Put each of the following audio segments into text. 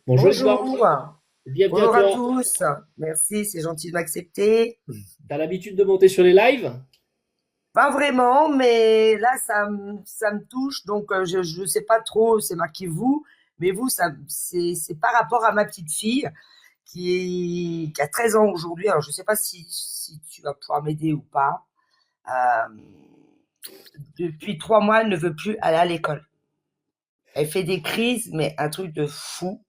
Bonjour Edouard, Bonjour, bienvenue à bonjour à toi. tous. Merci, c'est gentil de m'accepter. T'as l'habitude de monter sur les lives? Pas vraiment, mais là, ça me touche, donc je sais pas trop, c'est marqué vous, mais vous, c'est par rapport à ma petite fille qui a 13 ans aujourd'hui. Alors, je sais pas si tu vas pouvoir m'aider ou pas. Euh, Depuis 3 mois, elle ne veut plus aller à l'école. Elle fait des crises, mais un truc de fou.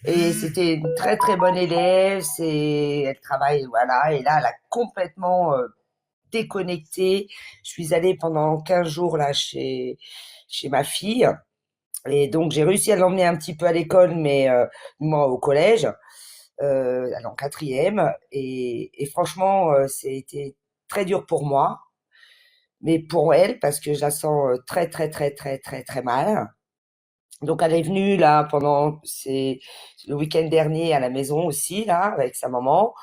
Et c'était une très très bonne élève, elle travaille, voilà, et là elle a complètement déconnecté. Je suis allée pendant 15 jours là chez ma fille, et donc j'ai réussi à l'emmener un petit peu à l'école, mais moi au collège, elle est en quatrième, et franchement c'était très dur pour moi, mais pour elle parce que je la sens très très très très très très mal. Donc elle est venue là c'est le week-end dernier à la maison aussi là avec sa maman.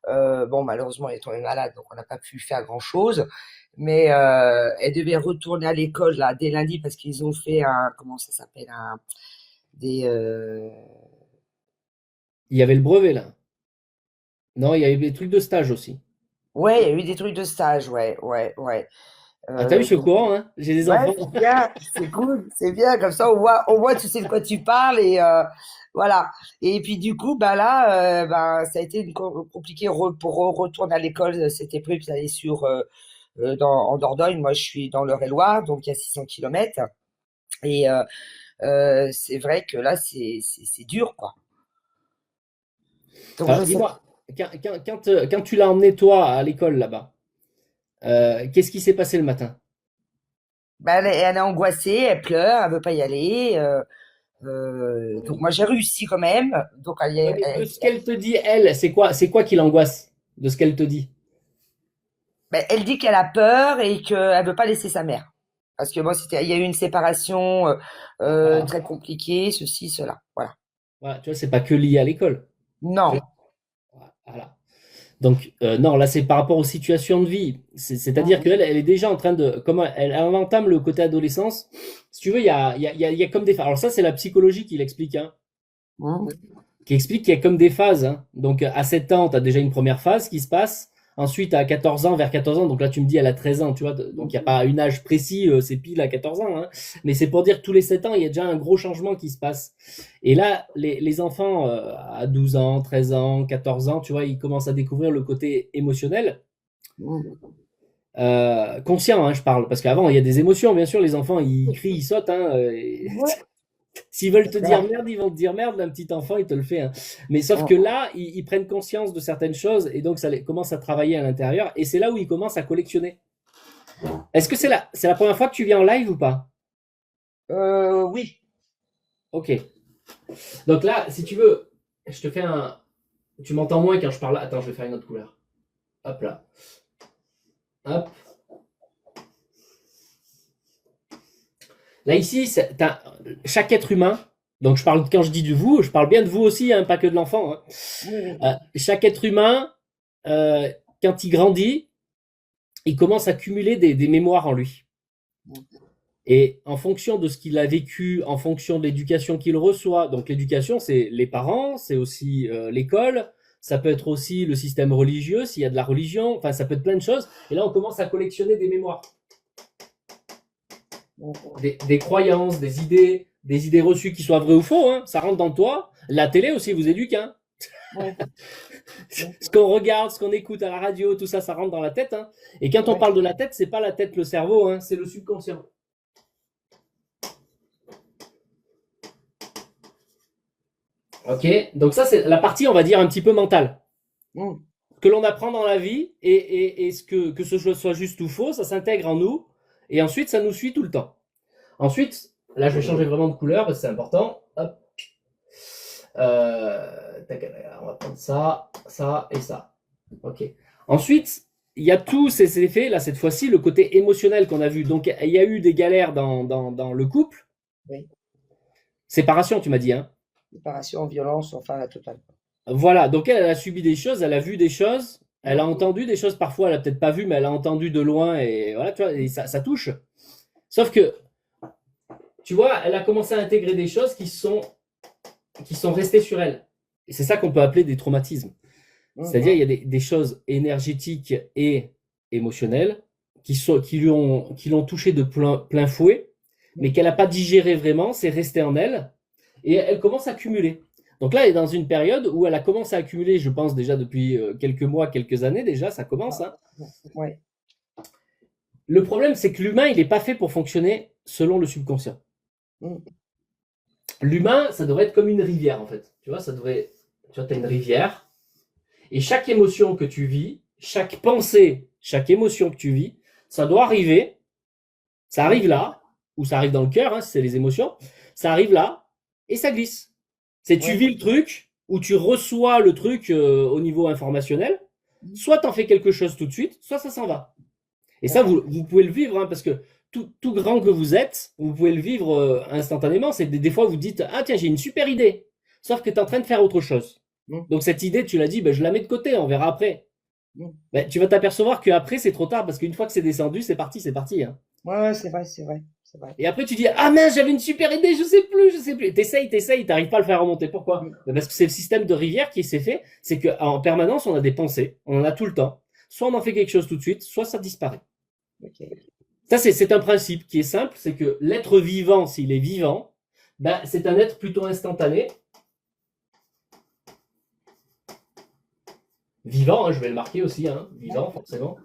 Bon, malheureusement elle est tombée malade, donc on n'a pas pu faire grand-chose. Mais elle devait retourner à l'école là dès lundi parce qu'ils ont fait un, comment ça s'appelle, un des Il y avait le brevet là. Non, il y avait des trucs de stage aussi. ouais, il y a eu des trucs de stage, ouais, ouais, ouais. Ah, t'as vu, je suis au Donc courant, hein? J'ai des ouais, enfants. c'est bien, c'est cool, c'est bien, comme ça on voit tu sais de quoi tu parles, et voilà. Et puis du coup, bah là, ça a été compliqué pour retourner à l'école. C'était prévu d'aller en Dordogne. Moi, je suis dans l'Eure-et-Loire, donc il y a 600 kilomètres. Et c'est vrai que là, c'est dur, quoi. Donc je sais pas. Dis-moi, quand tu l'as emmené toi à l'école là-bas, qu'est-ce qui s'est passé le matin? Bah, elle est angoissée, elle pleure, elle veut pas y aller. Donc moi, j'ai réussi quand même. Donc Ouais, mais de ce qu'elle te dit, elle, c'est quoi qui l'angoisse de ce qu'elle te dit? ben, elle dit qu'elle a peur et qu'elle veut pas laisser sa mère. Parce que moi, il y a eu une séparation Ah, très compliquée, ceci, cela. Voilà. voilà, tu vois, c'est pas que lié à l'école. Non. Tu vois? Voilà. Donc, non, là, c'est par rapport aux situations de vie. C'est-à-dire Mhm. qu'elle, elle est déjà en train de. Comment elle entame le côté adolescence. Si tu veux, il y a comme des phases. Alors, ça, c'est la psychologie qui l'explique, hein, Mhm. qui explique qu'il y a comme des phases, hein. Donc, à 7 ans, tu as déjà une première phase qui se passe. Ensuite, à 14 ans, vers 14 ans, donc là, tu me dis, elle a 13 ans, tu vois. Donc, il n'y a pas un âge précis, c'est pile à 14 ans, hein. Mais c'est pour dire que tous les 7 ans, il y a déjà un gros changement qui se passe. Et là, les enfants, à 12 ans, 13 ans, 14 ans, tu vois, ils commencent à découvrir le côté émotionnel. Mhm. Conscient, hein, je parle, parce qu'avant, il y a des émotions, bien sûr, les enfants, ils crient, ils sautent, hein, Ouais. s'ils veulent C'est te dire clair. merde, ils vont te dire merde, un petit enfant, il te le fait, hein. Mais sauf que Mhm. là, ils prennent conscience de certaines choses, et donc ça commence à travailler à l'intérieur, et c'est là où ils commencent à collectionner. Est-ce que c'est la première fois que tu viens en live ou pas? Oui. Ok. Donc là, si tu veux, je te fais un. Tu m'entends moins quand je parle là. Attends, je vais faire une autre couleur. Hop là. Hop. Là, ici, chaque être humain, donc quand je dis du vous, je parle bien de vous aussi, hein, pas que de l'enfant, hein. Oui, oui. Chaque être humain, euh, quand il grandit, il commence à cumuler des mémoires en lui. Et en fonction de ce qu'il a vécu, en fonction de l'éducation qu'il reçoit, donc l'éducation, c'est les parents, c'est aussi l'école, ça peut être aussi le système religieux, s'il y a de la religion, enfin ça peut être plein de choses. Et là, on commence à collectionner des mémoires, Mhm. des croyances, des idées reçues qui soient vraies ou faux, hein. Ça rentre dans toi. La télé aussi vous éduque, hein. Ouais. Ce qu'on regarde, ce qu'on écoute à la radio, tout ça, ça rentre dans la tête, hein. Et quand on Ouais. parle de la tête, c'est pas la tête, le cerveau, hein, c'est le subconscient. Ok, donc ça c'est la partie, on va dire, un petit peu mentale. Mhm. Que l'on apprend dans la vie, et ce que ce soit juste ou faux, ça s'intègre en nous, et ensuite ça nous suit tout le temps. Ensuite, là je vais changer vraiment de couleur parce que c'est important. Hop. On va prendre ça, ça et ça. Ok. Ensuite, il y a tous ces effets, là cette fois-ci, le côté émotionnel qu'on a vu. Donc il y a eu des galères dans le couple. Oui. Séparation, tu m'as dit, hein. Séparation, violence, enfin la totale. Voilà, donc elle a subi des choses, elle a vu des choses, elle a Mhm. entendu des choses parfois, elle a peut-être pas vu, mais elle a entendu de loin, et voilà, tu vois, et ça touche. Sauf que, tu vois, elle a commencé à intégrer des choses qui sont qui sont restés sur elle. Et c'est ça qu'on peut appeler des traumatismes. C'est-à-dire, il y a des choses énergétiques et émotionnelles qui l'ont touché de plein fouet, mais qu'elle n'a pas digéré vraiment, c'est resté en elle, et elle commence à cumuler. Donc là, elle est dans une période où elle a commencé à accumuler, je pense déjà depuis quelques mois, quelques années déjà, ça commence. Hein. Ouais. Le problème, c'est que l'humain, il n'est pas fait pour fonctionner selon le subconscient. L'humain, ça devrait être comme une rivière, en fait. Tu vois, tu as une rivière, et chaque émotion que tu vis, chaque pensée, chaque émotion que tu vis, ça doit arriver, ça arrive là, ou ça arrive dans le cœur, hein, si c'est les émotions, ça arrive là, et ça glisse. C'est tu vis le truc, ou tu reçois le truc au niveau informationnel, soit tu en fais quelque chose tout de suite, soit ça s'en va. Et ça, vous pouvez le vivre, hein, parce que tout grand que vous êtes, vous pouvez le vivre instantanément. C'est des fois, vous dites, ah tiens, j'ai une super idée, sauf que tu es en train de faire autre chose. Donc cette idée, tu l'as dit, ben, je la mets de côté, on verra après. Ben, tu vas t'apercevoir qu'après, c'est trop tard, parce qu'une fois que c'est descendu, c'est parti. Hein. Ouais, c'est vrai. Et après, tu dis, ah mince, j'avais une super idée, je sais plus. T'essayes, t'arrives pas à le faire remonter. Pourquoi? Parce que c'est le système de rivière qui s'est fait, c'est qu'en permanence, on a des pensées, on en a tout le temps. Soit on en fait quelque chose tout de suite, soit ça disparaît. Ça, c'est un principe qui est simple, c'est que l'être vivant, s'il est vivant, ben, c'est un être plutôt instantané. Vivant, hein, je vais le marquer aussi, hein, vivant forcément.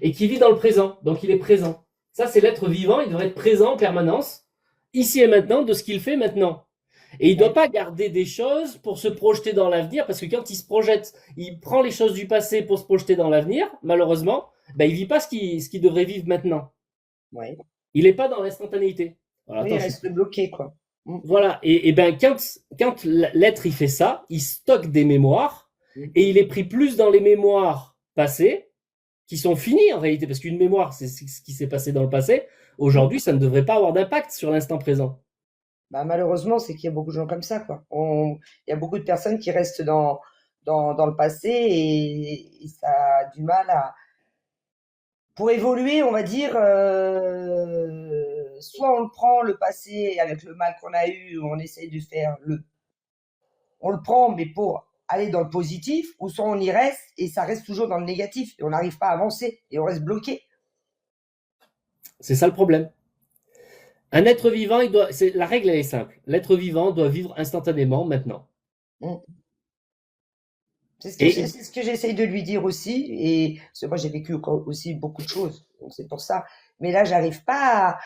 Et qui vit dans le présent, donc il est présent. Ça, c'est l'être vivant, il devrait être présent en permanence, ici et maintenant, de ce qu'il fait maintenant. Et il ne doit pas garder des choses pour se projeter dans l'avenir, parce que quand il se projette, il prend les choses du passé pour se projeter dans l'avenir, malheureusement, ben, il ne vit pas ce qu'il devrait vivre maintenant. Ouais. Il n'est pas dans l'instantanéité. Voilà, il reste bloqué, quoi. Voilà, et ben quand l'être il fait ça, il stocke des mémoires, et il est pris plus dans les mémoires passées, qui sont finies en réalité, parce qu'une mémoire, c'est ce qui s'est passé dans le passé. Aujourd'hui, ça ne devrait pas avoir d'impact sur l'instant présent. Bah, malheureusement, c'est qu'il y a beaucoup de gens comme ça, quoi. Il y a beaucoup de personnes qui restent dans le passé et ça a du mal à... Pour évoluer, on va dire, soit on le prend, le passé, avec le mal qu'on a eu, on essaye de faire on le prend, mais pour aller dans le positif, ou soit on y reste et ça reste toujours dans le négatif et on n'arrive pas à avancer et on reste bloqué. C'est ça le problème. Un être vivant, la règle elle est simple. L'être vivant doit vivre instantanément maintenant. C'est ce que j'essaye de lui dire aussi. Et parce que moi, j'ai vécu aussi beaucoup de choses. Donc, c'est pour ça. Mais là, j'arrive pas à...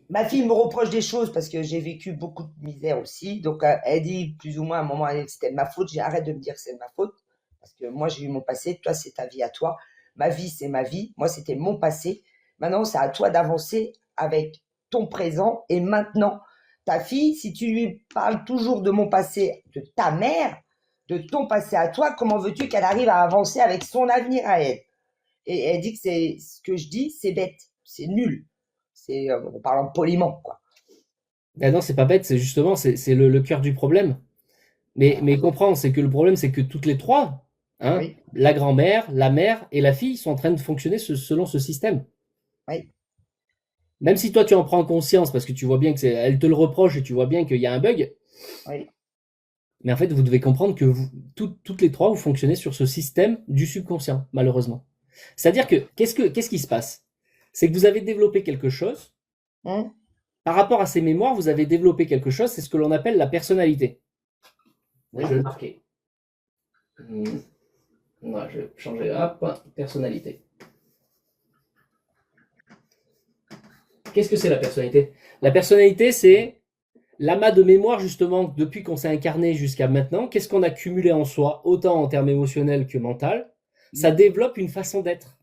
Ma fille me reproche des choses parce que j'ai vécu beaucoup de misère aussi. Donc, elle dit plus ou moins à un moment que c'était de ma faute. J'arrête de me dire que c'est de ma faute. Parce que moi, j'ai eu mon passé. Toi, c'est ta vie à toi. Ma vie, c'est ma vie. Moi, c'était mon passé. Maintenant, c'est à toi d'avancer avec ton présent. Et maintenant, ta fille, si tu lui parles toujours de mon passé, de ta mère, de ton passé à toi, comment veux-tu qu'elle arrive à avancer avec son avenir à elle? Et elle dit que c'est ce que je dis, c'est bête, c'est nul. C'est en parlant poliment, quoi. Ben non, c'est pas bête, c'est justement c'est le cœur du problème. Mais comprends, c'est que le problème, c'est que toutes les trois, hein, oui. La grand-mère, la mère et la fille sont en train de fonctionner selon ce système. Oui. Même si toi tu en prends conscience parce que tu vois bien que elle te le reproche et tu vois bien qu'il y a un bug. Oui. Mais en fait, vous devez comprendre que toutes les trois, vous fonctionnez sur ce système du subconscient, malheureusement. C'est-à-dire que, qu'est-ce qui se passe? C'est que vous avez développé quelque chose. Par rapport à ces mémoires, vous avez développé quelque chose, c'est ce que l'on appelle la personnalité. Je vais le marquer. Non, je vais changer. Hop, personnalité. Qu'est-ce que c'est la personnalité? La personnalité, c'est l'amas de mémoire, justement, depuis qu'on s'est incarné jusqu'à maintenant. Qu'est-ce qu'on a cumulé en soi, autant en termes émotionnels que mental? Ça développe une façon d'être.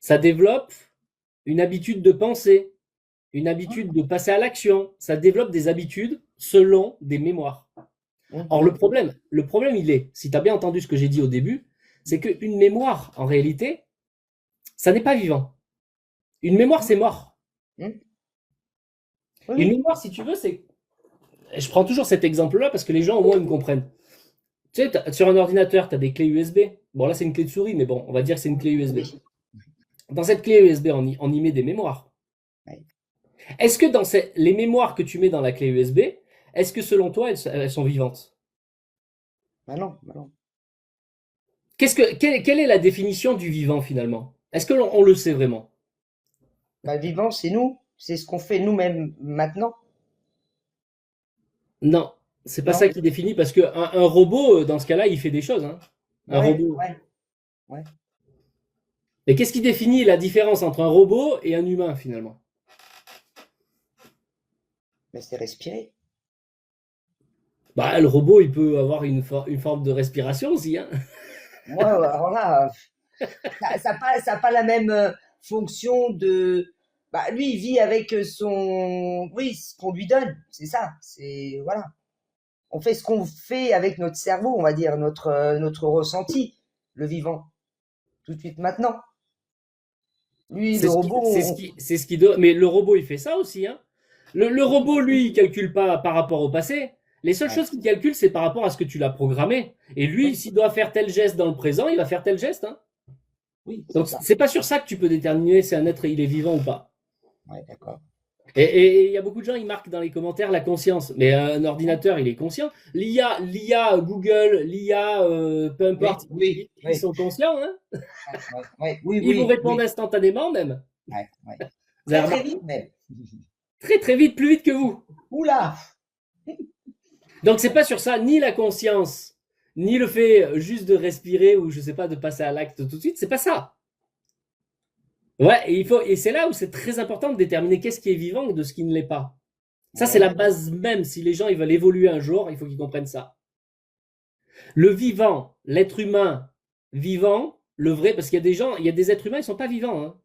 Ça développe une habitude de penser, une habitude de passer à l'action. Ça développe des habitudes selon des mémoires. Or, le problème, il est, si tu as bien entendu ce que j'ai dit au début, c'est qu'une mémoire, en réalité, ça n'est pas vivant. Une mémoire, c'est mort. Une mémoire, si tu veux, c'est... Je prends toujours cet exemple-là parce que les gens, au moins, ils me comprennent. Tu sais, sur un ordinateur, tu as des clés USB. Bon, là, c'est une clé de souris, mais bon, on va dire que c'est une clé USB. Dans cette clé USB, on y met des mémoires. Est-ce que dans les mémoires que tu mets dans la clé USB, est-ce que selon toi, elles sont vivantes? Bah non, bah non. Quelle est la définition du vivant finalement? Est-ce que on le sait vraiment? Bah, vivant, c'est nous. C'est ce qu'on fait nous-mêmes maintenant, Non, c'est pas ça non? qui définit parce que un robot, dans ce cas-là, il fait des choses, hein. Un Ouais, robot. ouais, ouais. Mais qu'est-ce qui définit la différence entre un robot et un humain finalement? Mais c'est respirer. Bah, le robot, il peut avoir une forme de respiration aussi, hein. Moi, alors là, ça a pas la même fonction de. Bah, lui, il vit avec son. Oui, ce qu'on lui donne, c'est ça. C'est voilà. On fait ce qu'on fait avec notre cerveau, on va dire, notre ressenti, le vivant, tout de suite maintenant. Lui, le robot, C'est ce qui doit. Mais le robot, il fait ça aussi, hein. Le robot, lui, il calcule pas par rapport au passé. Les seules ouais, choses qu'il calcule, c'est par rapport à ce que tu l'as programmé. Et lui, oui, s'il doit faire tel geste dans le présent, il va faire tel geste, hein. oui, c'est Donc, ça. c'est pas sur ça que tu peux déterminer si un être il est vivant ou pas. Ouais, d'accord. Et il y a beaucoup de gens, ils marquent dans les commentaires la conscience. Mais un ordinateur, il est conscient. L'IA Google, l'IA, peu Oui, importe, oui, ils oui, sont conscients, hein. ouais, ouais, ouais, oui, Ils vous oui, répondent oui. instantanément même. Ouais, ouais. Vous avez Très, très remarqué? vite, même. Très très vite, plus vite que vous. Oula! Donc c'est pas sur ça, ni la conscience, ni le fait juste de respirer ou je sais pas de passer à l'acte tout de suite, c'est pas ça. Ouais, et c'est là où c'est très important de déterminer qu'est-ce qui est vivant de ce qui ne l'est pas. Ça c'est la Ouais, base même. Si les gens ils veulent évoluer un jour, il faut qu'ils comprennent ça. Le vivant, l'être humain vivant, le vrai, parce qu'il y a des gens, il y a des êtres humains, ils sont pas vivants, hein.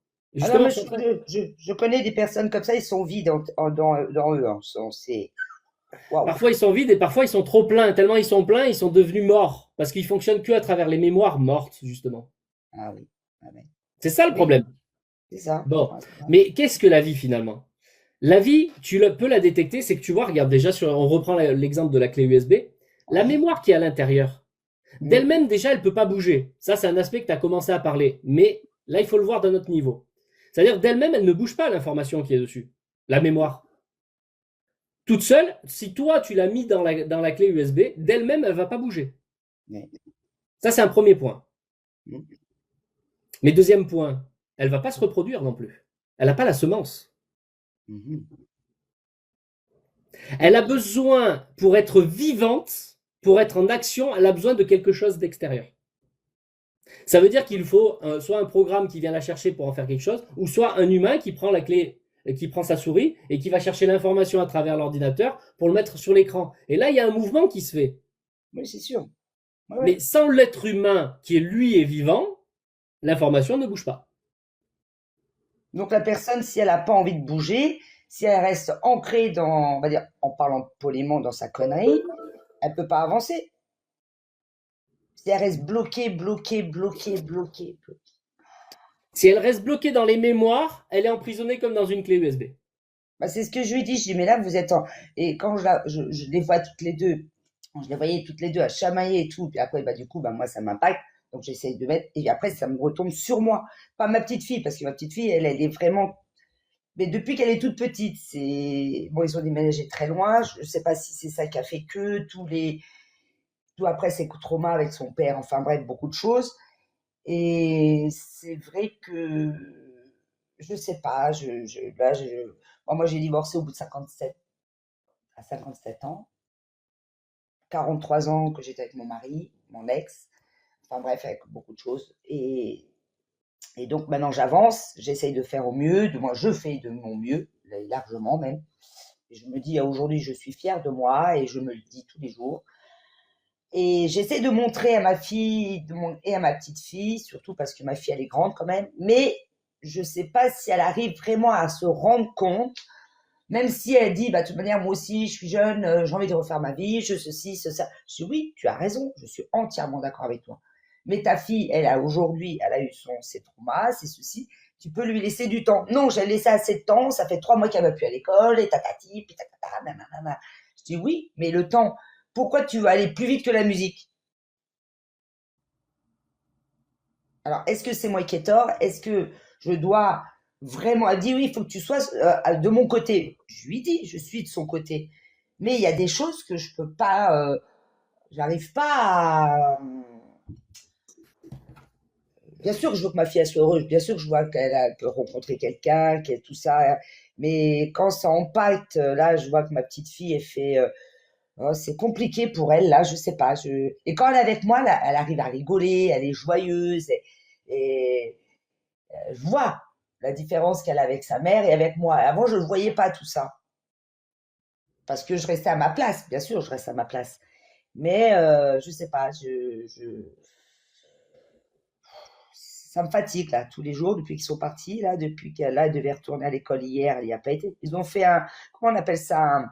ah non, Justement, mais ils sont très- je connais des personnes comme ça, ils sont vides dans eux. Hein. C'est waouh. parfois ils sont vides et parfois ils sont trop pleins. Tellement ils sont pleins, ils sont devenus morts parce qu'ils fonctionnent que à travers les mémoires mortes, justement. Ah oui, ah ouais. C'est ça le Oui, problème. c'est ça. Bon, Ouais, c'est ça. mais qu'est-ce que la vie finalement? La vie, peux la détecter, c'est que tu vois, regarde déjà on reprend l'exemple de la clé USB, la Ouais. mémoire qui est à l'intérieur, Mm. d'elle-même déjà, elle peut pas bouger. Ça, c'est un aspect que tu as commencé à parler, mais là, il faut le voir d'un autre niveau. C'est-à-dire d'elle-même, elle ne bouge pas l'information qui est dessus, la mémoire. Toute seule, si toi tu l'as mis dans la clé USB, d'elle-même, elle va pas bouger. Ouais. Ça, c'est un premier point. Mm. Mais deuxième point, elle va pas se reproduire non plus. Elle n'a pas la semence. Mhm. Elle a besoin, pour être vivante, pour être en action, elle a besoin de quelque chose d'extérieur. Ça veut dire qu'il faut soit un programme qui vient la chercher pour en faire quelque chose, ou soit un humain qui prend la clé, qui prend sa souris et qui va chercher l'information à travers l'ordinateur pour le mettre sur l'écran. Et là, il y a un mouvement qui se fait. Oui, c'est sûr. Ouais, Mais ouais. sans l'être humain qui, lui, est vivant, l'information ne bouge pas. Donc la personne, si elle n'a pas envie de bouger, si elle reste ancrée dans, on va dire, en parlant poliment dans sa connerie, elle peut pas avancer. Si elle reste bloquée. Si elle reste bloquée dans les mémoires, elle est emprisonnée comme dans une clé USB. Bah, c'est ce que je lui dis. Je dis, mais là, vous êtes en. Et quand je les vois toutes les deux, je les voyais toutes les deux à chamailler et tout. Puis après, bah, du coup, bah, moi, ça m'impacte. Donc, j'essaye de mettre. Et après, ça me retombe sur moi. Pas ma petite fille, parce que ma petite fille, elle est vraiment. Mais depuis qu'elle est toute petite, c'est. Bon, ils ont déménagé très loin. Je sais pas si c'est ça qui a fait que tous les. Tout après, c'est trauma avec son père. Enfin, bref, beaucoup de choses. Et c'est vrai que. Je sais pas. Là, moi, j'ai divorcé au bout de 57 à 57 ans, 43 ans que j'étais avec mon mari, mon ex, enfin bref, avec beaucoup de choses. Et donc maintenant j'avance, j'essaye de faire au mieux, de moi je fais de mon mieux, largement même. Et je me dis aujourd'hui je suis fière de moi et je me le dis tous les jours. Et j'essaie de montrer à ma fille et à ma petite fille, surtout parce que ma fille elle est grande quand même, mais je sais pas si elle arrive vraiment à se rendre compte. Même si elle dit, bah, de toute manière, moi aussi, je suis jeune, j'ai envie de refaire ma vie, je ceci, ce, ça. Je dis, oui, tu as raison, je suis entièrement d'accord avec toi. Mais ta fille, elle a aujourd'hui, elle a eu ses traumas, c'est ceci, tu peux lui laisser du temps. Non, j'ai laissé assez de temps, ça fait 3 mois qu'elle va plus à l'école, et tatati, puis tatata, nanana. Je dis, oui, mais le temps, pourquoi tu veux aller plus vite que la musique? Alors, est-ce que c'est moi qui ai tort? Est-ce que je dois vraiment, elle dit, oui, il faut que tu sois de mon côté. Je lui dis, je suis de son côté. Mais il y a des choses que je peux pas, j'arrive pas à. Bien sûr, je veux que ma fille elle soit heureuse. Bien sûr, je vois qu'elle a peut rencontrer quelqu'un, qu'elle tout ça. Mais quand ça impacte, là, je vois que ma petite fille, elle fait. Oh, c'est compliqué pour elle, là, je sais pas. Et quand elle est avec moi, là, elle arrive à rigoler, elle est joyeuse. Et je vois la différence qu'elle a avec sa mère et avec moi. Avant, je ne voyais pas tout ça. Parce que je restais à ma place. Bien sûr, je reste à ma place. Mais je sais pas, ça me fatigue là tous les jours depuis qu'ils sont partis là, depuis qu'elle là, elle devait retourner à l'école hier, elle n'y a pas été. Ils ont fait un, comment on appelle ça,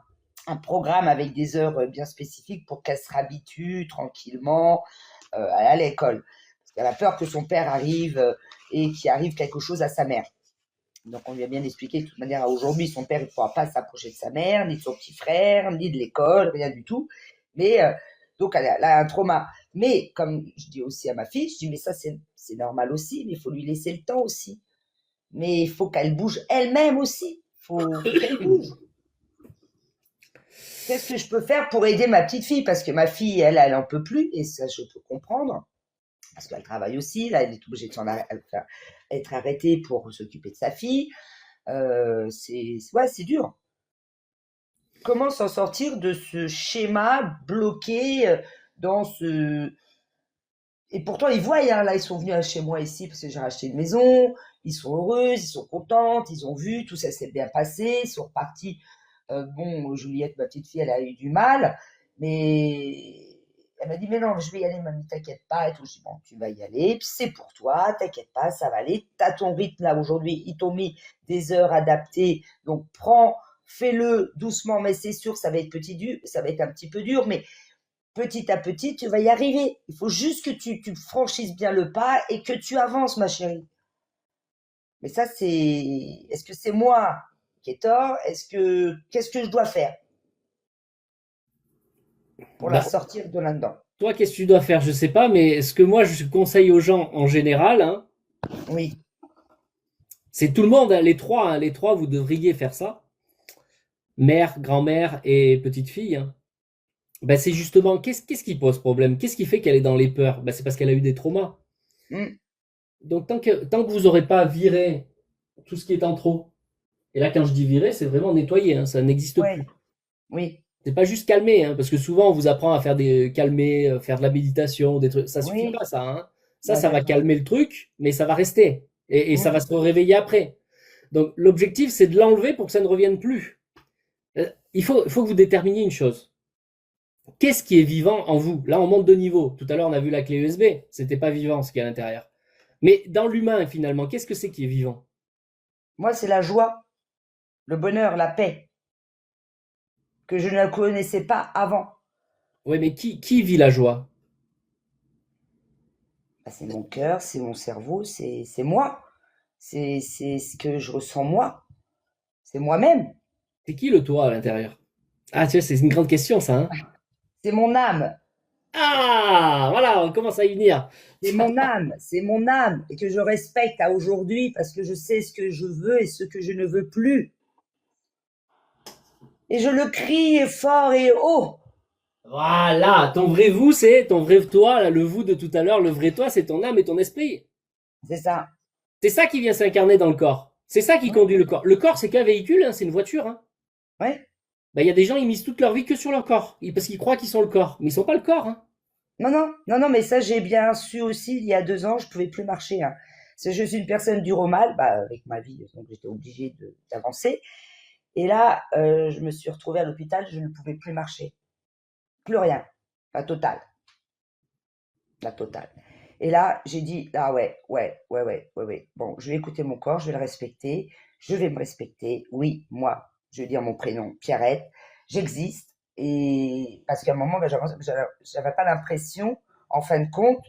un programme avec des heures bien spécifiques pour qu'elle se réhabitue tranquillement à l'école. Parce qu'elle a peur que son père arrive et qu'il arrive quelque chose à sa mère. Donc on lui a bien expliqué de toute manière, aujourd'hui son père ne pourra pas s'approcher de sa mère, ni de son petit frère, ni de l'école, rien du tout. Mais donc elle a un trauma. Mais comme je dis aussi à ma fille, je dis mais ça c'est normal aussi, mais il faut lui laisser le temps aussi. Mais il faut qu'elle bouge elle-même aussi. Faut qu'elle bouge. Qu'est-ce que je peux faire pour aider ma petite fille? Parce que ma fille, elle en peut plus, et ça je peux comprendre. Parce qu'elle travaille aussi, là elle est obligée de être arrêtée pour s'occuper de sa fille. Ouais, c'est dur. Comment s'en sortir de ce schéma bloqué dans ce. Et pourtant, ils voient, hein, là, ils sont venus chez moi ici parce que j'ai racheté une maison. Ils sont heureux, ils sont contents, ils ont vu, tout ça s'est bien passé. Ils sont repartis. Bon, Juliette, ma petite fille, elle a eu du mal, mais elle m'a dit, mais non, je vais y aller, mamie, t'inquiète pas. Et tout. Je dis, bon, tu vas y aller, puis c'est pour toi, t'inquiète pas, ça va aller. T'as ton rythme là aujourd'hui, ils t'ont mis des heures adaptées, donc prends, fais-le doucement, mais c'est sûr, ça va être ça va être un petit peu dur, mais petit à petit, tu vas y arriver. Il faut juste que tu franchisses bien le pas et que tu avances, ma chérie. Mais ça, est-ce que c'est moi qui ai tort? Qu'est-ce que je dois faire pour la Bah, sortir de là-dedans? toi, qu'est-ce que tu dois faire? Je sais pas, mais ce que moi je conseille aux gens en général, hein, Oui, c'est tout le monde, hein, les trois, vous devriez faire ça. Mère, grand-mère et petite fille. Hein. Ben, c'est justement, qu'est-ce qui pose problème? Qu'est-ce qui fait qu'elle est dans les peurs? Ben, c'est parce qu'elle a eu des traumas. mm, Donc, tant que vous n'aurez pas viré tout ce qui est en trop, et là, quand je dis virer, c'est vraiment nettoyer, hein, ça n'existe ouais, plus. oui, C'est pas juste calmer, hein, parce que souvent, on vous apprend à faire calmer, faire de la méditation, des trucs. Ça suffit oui, pas, ça. Hein. bah, Ça va d'accord. calmer le truc, mais ça va rester. Et ça va Mm. se réveiller après. Donc, l'objectif, c'est de l'enlever pour que ça ne revienne plus. Il faut que vous déterminiez une chose. Qu'est-ce qui est vivant en vous? Là, on monte de niveau. Tout à l'heure, on a vu la clé USB. C'était pas vivant ce qui est à l'intérieur. Mais dans l'humain, finalement, qu'est-ce que c'est qui est vivant? Moi, c'est la joie, le bonheur, la paix, que je ne connaissais pas avant. Oui, mais qui vit la joie? Bah, c'est mon cœur, c'est mon cerveau, c'est moi. C'est ce que je ressens moi. C'est moi-même. C'est qui le toi à l'intérieur? Ah, tu vois, c'est une grande question, ça. Hein. C'est mon âme. Ah, voilà, on commence à y venir. C'est mon âme, et que je respecte à aujourd'hui parce que je sais ce que je veux et ce que je ne veux plus. Et je le crie fort et haut. Voilà, ton vrai vous, c'est ton vrai toi, là, le vous de tout à l'heure, le vrai toi, c'est ton âme et ton esprit. C'est ça. C'est ça qui vient s'incarner dans le corps. C'est ça qui Ouais. conduit le corps. Le corps, c'est qu'un véhicule, hein, c'est une voiture. Hein. Ouais. Ben, il y a des gens, ils misent toute leur vie que sur leur corps, parce qu'ils croient qu'ils sont le corps, mais ils sont pas le corps. Hein. Non, non, non, non, mais ça, j'ai bien su aussi, il y a 2 ans, je pouvais plus marcher. Hein. Parce que je suis une personne dure au mal, bah, avec ma vie, donc j'étais obligée d'avancer. Et là, je me suis retrouvée à l'hôpital, je ne pouvais plus marcher. Plus rien. La totale. La totale. Et là, j'ai dit, ah ouais. Bon, je vais écouter mon corps, je vais le respecter, je vais me respecter. Oui, moi, je vais dire mon prénom, Pierrette, j'existe. Et parce qu'à un moment, ben, j'avais pas l'impression, en fin de compte,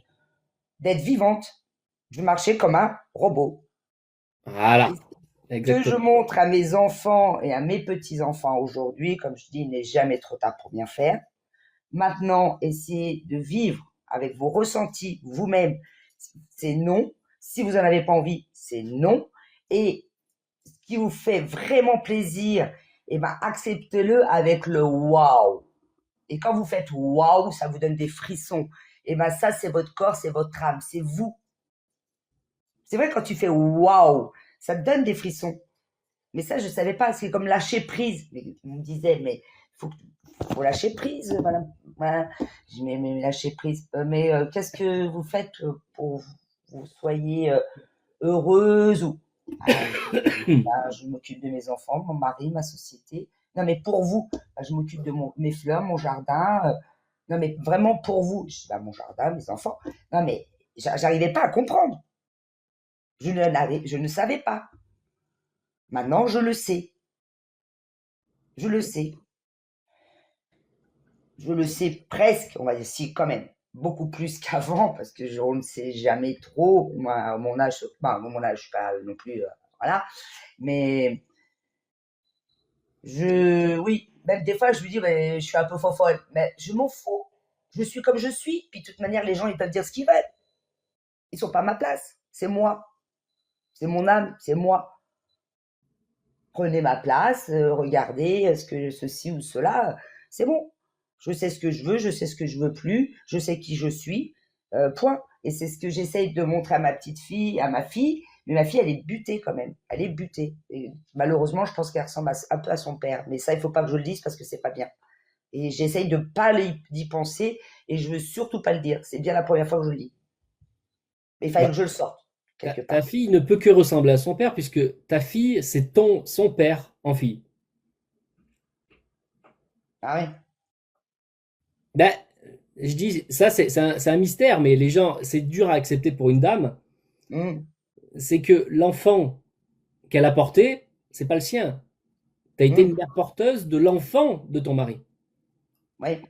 d'être vivante. Je marchais comme un robot. Et Voilà, ce que je exactement. montre à mes enfants et à mes petits-enfants aujourd'hui, comme je dis, il n'est jamais trop tard pour bien faire. Maintenant, essayez de vivre avec vos ressentis vous-même. C'est non. Si vous n'en avez pas envie, c'est non. Et ce qui vous fait vraiment plaisir eh ben, acceptez-le avec le waouh. Et quand vous faites waouh, ça vous donne des frissons. Et ben ça, c'est votre corps, c'est votre âme, c'est vous. C'est vrai, quand tu fais waouh, ça te donne des frissons. Mais ça, je savais pas. C'est comme lâcher prise. Mais on me disait, mais faut, faut lâcher prise, madame. Voilà. Je dis, mais lâcher prise. Mais qu'est-ce que vous faites pour que vous soyez heureuse ou je m'occupe de mes enfants, mon mari, ma société. Non, mais pour vous, je m'occupe de mes fleurs, mon jardin. Non, mais vraiment pour vous. Je dis, mon jardin, mes enfants. Non, mais j'arrivais pas à comprendre. Je ne savais pas. Maintenant, je le sais. Je le sais. Je le sais presque, on va dire, si, quand même. Beaucoup plus qu'avant, parce que on ne sait jamais trop. Moi, à mon âge, je suis pas non plus, voilà. Mais oui, même des fois, je lui dis, je suis un peu fofolle, mais je m'en fous. Je suis comme je suis. Puis de toute manière, les gens, ils peuvent dire ce qu'ils veulent. Ils sont pas à ma place. C'est moi. C'est mon âme. C'est moi. Prenez ma place. Regardez ce que ceci ou cela. C'est bon. Je sais ce que je veux. Je sais ce que je veux plus. Je sais qui je suis. Point. Et c'est ce que j'essaye de montrer à ma petite fille, à ma fille. Mais ma fille, elle est butée quand même. Elle est butée. Et malheureusement, je pense qu'elle ressemble un peu à son père. Mais ça, il faut pas que je le dise parce que c'est pas bien. Et j'essaye de pas d'y penser. Et je veux surtout pas le dire. C'est bien la première fois que je le dis. Mais il fallait Bah, que je le sorte, quelque ta part. fille ne peut que ressembler à son père, puisque ta fille, c'est son père en fille. Ah oui. Ben, je dis, ça, c'est un mystère, mais les gens, c'est dur à accepter pour une dame. Mmh. C'est que l'enfant qu'elle a porté, c'est pas le sien. Tu as été Mmh. une mère porteuse de l'enfant de ton mari. Ouais.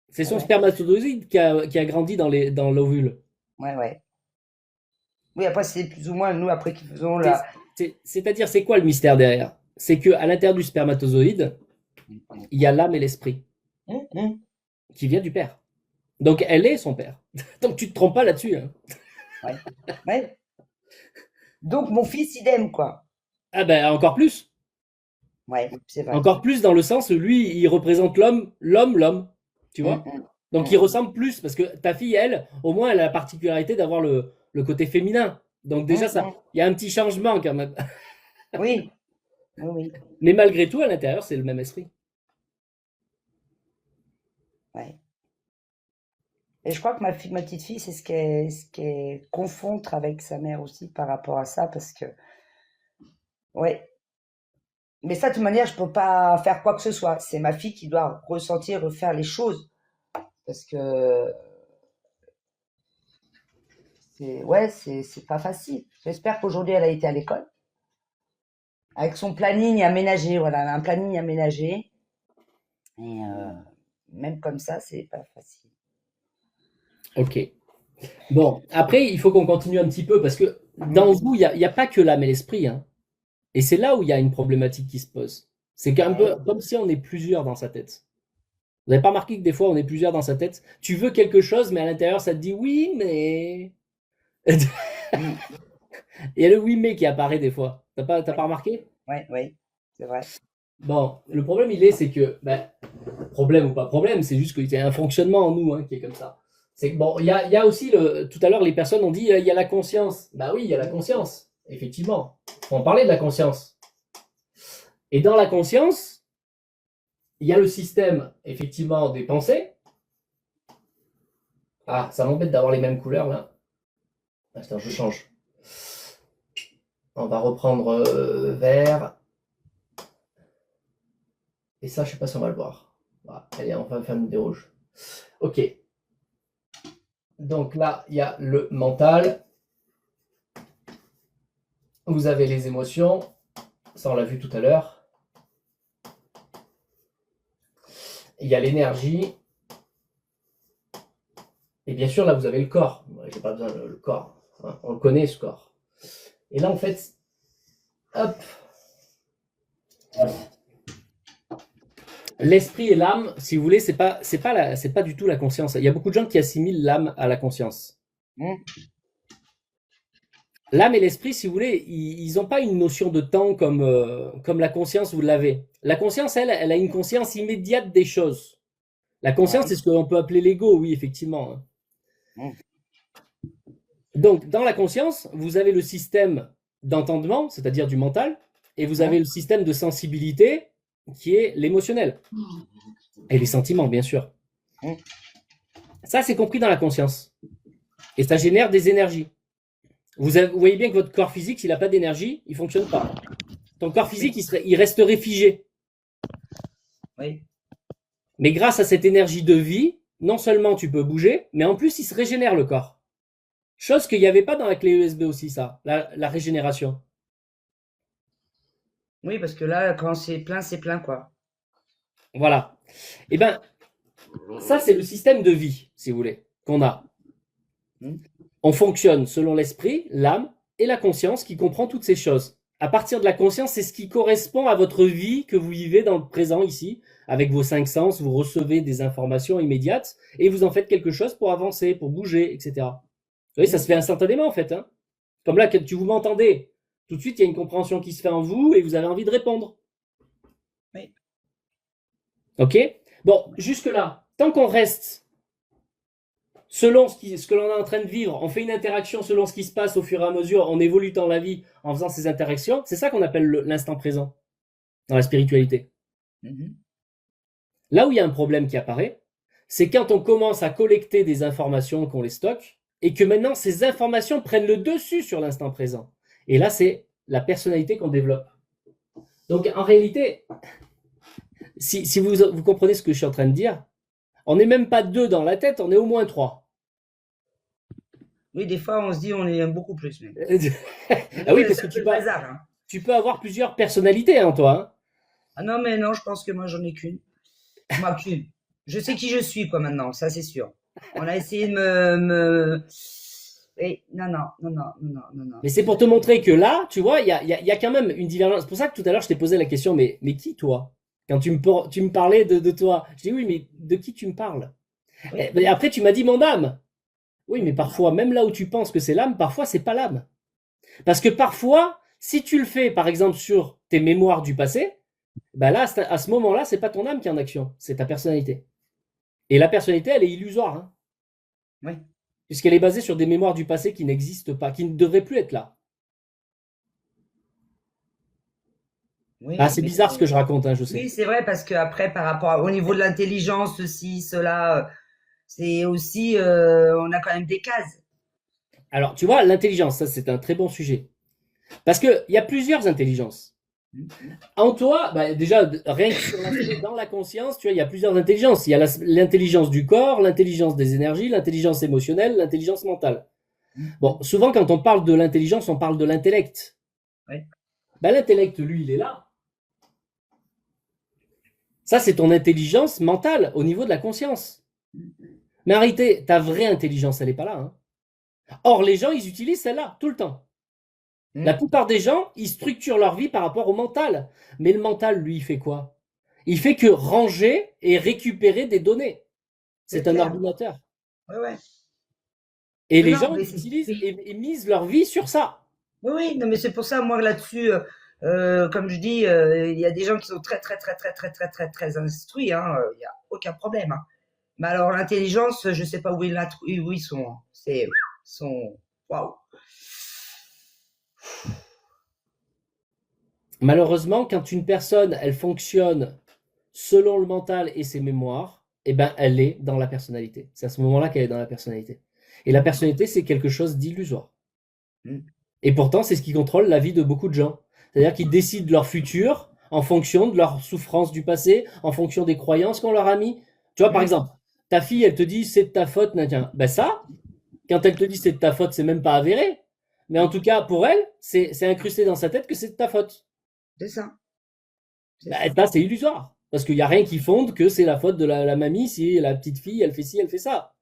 C'est Ouais, son ouais. spermatozoïde qui a grandi dans l'ovule. Ouais, ouais. Oui, après, c'est plus ou moins nous, après, qui faisons C'est- la. C'est-à-dire, c'est quoi le mystère derrière? C'est que à l'intérieur du spermatozoïde, il y a l'âme et l'esprit Mmh, mmh. qui vient du père. Donc, elle est son père. Donc, tu te trompes pas là-dessus, hein. Ouais. Ouais. Donc, mon fils, idem, quoi. Ah ben, encore plus. Ouais, c'est vrai. Encore plus dans le sens, lui, il représente l'homme, tu Mmh, vois? mmh. Donc, il Mmh. ressemble plus, parce que ta fille, elle, au moins, elle a la particularité d'avoir le côté féminin. Donc, déjà, Mmh, ça, mmh. il y a un petit changement quand même. Oui, oui, oui. Mais malgré tout, à l'intérieur, c'est le même esprit. Ouais. Et je crois que ma petite fille, c'est ce qu'elle confond avec sa mère aussi par rapport à ça, parce que, ouais. Mais ça, de toute manière, je peux pas faire quoi que ce soit. C'est ma fille qui doit ressentir, refaire les choses. Parce que ouais, c'est pas facile. J'espère qu'aujourd'hui, elle a été à l'école. Avec son planning aménagé, voilà, elle a un planning aménagé. Et même comme ça, c'est pas facile. Ok. Bon, après, il faut qu'on continue un petit peu, parce que dans Mm. vous, il y a pas que l'âme et l'esprit, hein. Et c'est là où il y a une problématique qui se pose. C'est qu'un peu Ouais. comme si on est plusieurs dans sa tête. Vous n'avez pas remarqué que des fois, on est plusieurs dans sa tête? Tu veux quelque chose, mais à l'intérieur, ça te dit oui, mais. Mm. Il y a le oui, mais qui apparaît des fois. T'as pas Ouais, remarqué? ouais, ouais, c'est vrai. Bon, le problème, c'est que, ben, problème ou pas problème, c'est juste qu'il y a un fonctionnement en nous, hein, qui est comme ça. C'est que, bon, il y a aussi, tout à l'heure, les personnes ont dit, il y a la conscience. Bah oui, il y a la conscience, effectivement. Faut en parler de la conscience. Et dans la conscience, il y a le système, effectivement, des pensées. Ah, ça m'embête d'avoir les mêmes couleurs, là. Attends, je change. On va reprendre vert. Et ça, je sais pas si on va le voir. Voilà. Allez, on va faire une des rouges. Ok. Donc là, il y a le mental. Vous avez les émotions. Ça, on l'a vu tout à l'heure. Il y a l'énergie. Et bien sûr, là, vous avez le corps. J'ai pas besoin le corps. Hein, on le connaît, ce corps. Et là, en fait, hop. L'esprit et l'âme, si vous voulez, c'est pas du tout la conscience. Il y a beaucoup de gens qui assimilent l'âme à la conscience. Mm. L'âme et l'esprit, si vous voulez, ils n'ont pas une notion de temps comme la conscience, vous l'avez. La conscience, elle a une conscience immédiate des choses. La conscience, c'est Ouais. ce qu'on peut appeler l'ego, oui, effectivement, hein. Mm. Donc, dans la conscience, vous avez le système d'entendement, c'est-à-dire du mental, et vous avez Ouais. le système de sensibilité, qui est l'émotionnel. Et les sentiments, bien sûr. Mm. Ça, c'est compris dans la conscience. Et ça génère des énergies. Vous voyez bien que votre corps physique, s'il n'a pas d'énergie, il ne fonctionne pas. Ton corps physique, Oui. il resterait figé. Oui. Mais grâce à cette énergie de vie, non seulement tu peux bouger, mais en plus, il se régénère le corps. Chose qu'il n'y avait pas dans la clé USB aussi, ça, la régénération. Oui, parce que là, quand c'est plein, quoi. Voilà. Et bien, ça, c'est le système de vie, si vous voulez, qu'on a. Mm. On fonctionne selon l'esprit, l'âme et la conscience qui comprend toutes ces choses. À partir de la conscience, c'est ce qui correspond à votre vie que vous vivez dans le présent ici. Avec vos 5 sens, vous recevez des informations immédiates et vous en faites quelque chose pour avancer, pour bouger, etc. Vous voyez, ça se fait instantanément en fait, hein. Comme là, tu vous m'entendez. Tout de suite, il y a une compréhension qui se fait en vous et vous avez envie de répondre. Oui. Ok? Bon, jusque-là, tant qu'on reste selon ce que l'on est en train de vivre, on fait une interaction selon ce qui se passe au fur et à mesure, on évolue dans la vie en faisant ces interactions, c'est ça qu'on appelle l'instant présent dans la spiritualité. Mhm. Là où il y a un problème qui apparaît, c'est quand on commence à collecter des informations, qu'on les stocke, et que maintenant ces informations prennent le dessus sur l'instant présent. Et là, c'est la personnalité qu'on développe. Donc en réalité, si vous comprenez ce que je suis en train de dire, on n'est même pas deux dans la tête, on est au moins trois. Oui, des fois, on se dit on est beaucoup plus, même. Ah oui, parce C'est que un peu le bazar, hein. tu peux avoir plusieurs personnalités en toi, hein. Ah non, mais non, je pense que moi, j'en ai qu'une. Moi, qu'une. Je sais qui je suis, quoi, maintenant, ça, c'est sûr. On a essayé de Oui, non, non, non, non, non, non, non. Mais c'est pour te montrer que là, tu vois, il y a quand même une divergence. C'est pour ça que tout à l'heure, je t'ai posé la question, mais qui toi? Quand tu me parlais de toi, je dis oui, mais de qui tu me parles? Oui, Et après, tu m'as dit mon âme. Oui, mais oui, parfois, même là où tu penses que c'est l'âme, parfois, c'est pas l'âme. Parce que parfois, si tu le fais, par exemple, sur tes mémoires du passé, ben là, à ce moment-là, c'est pas ton âme qui est en action, c'est ta personnalité. Et la personnalité, elle est illusoire, hein, oui, puisqu'elle est basée sur des mémoires du passé qui n'existent pas, qui ne devraient plus être là. Ah, oui, c'est mais bizarre ce que je raconte, hein, je sais. oui, c'est vrai, parce que après, par rapport au niveau de l'intelligence, ceci, cela, c'est aussi, on a quand même des cases. Alors, tu vois, l'intelligence, ça, c'est un très bon sujet. Parce qu'il y a plusieurs intelligences. Mhm. En toi, bah, déjà, rien que sur l'aspect dans la conscience, tu vois, il y a plusieurs intelligences. Il y a l'intelligence du corps, l'intelligence des énergies, l'intelligence émotionnelle, l'intelligence mentale. Bon, Mhm. souvent, quand on parle de l'intelligence, on parle de l'intellect. Oui, Ben, l'intellect, lui, il est là. Ça, c'est ton intelligence mentale au niveau de la conscience. Mais en réalité, ta vraie intelligence, elle n'est pas là, hein. Or, les gens, ils utilisent celle-là tout le temps. La mhm. plupart des gens, ils structurent leur vie par rapport au mental. Mais le mental, lui, il fait quoi? Il fait que ranger et récupérer des données. C'est C'est un clair. ordinateur. Oui, oui. Et Non, les non, gens, mais ils utilisent oui. et misent leur vie sur ça. Oui, oui, non, mais c'est pour ça, moi, là-dessus, comme je dis, il y a des gens qui sont très, très, très, très, très, très, très, très instruits, hein, il y a aucun problème, hein. Mais alors, l'intelligence, je sais pas où ils sont, hein. Ils sont, waouh. Malheureusement, quand une personne, elle fonctionne selon le mental et ses mémoires, eh ben, elle est dans la personnalité. C'est à ce moment-là qu'elle est dans la personnalité. Et la Mm, personnalité, c'est quelque chose d'illusoire. mm. Et pourtant, c'est ce qui contrôle la vie de beaucoup de gens. C'est-à-dire qu'ils décident leur futur en fonction de leurs souffrances du passé, en fonction des croyances qu'on leur a mis. Tu vois, par Mm. exemple, ta fille, elle te dit c'est de ta faute, tiens. Ben ça, quand elle te dit c'est de ta faute, c'est même pas avéré. Mais en tout cas, pour elle, c'est incrusté dans sa tête que c'est de ta faute. C'est ça, c'est Ben, ça. ça, c'est illusoire. Parce qu'il n'y a rien qui fonde que c'est la faute de la mamie si la petite fille, elle fait ci, elle fait ça.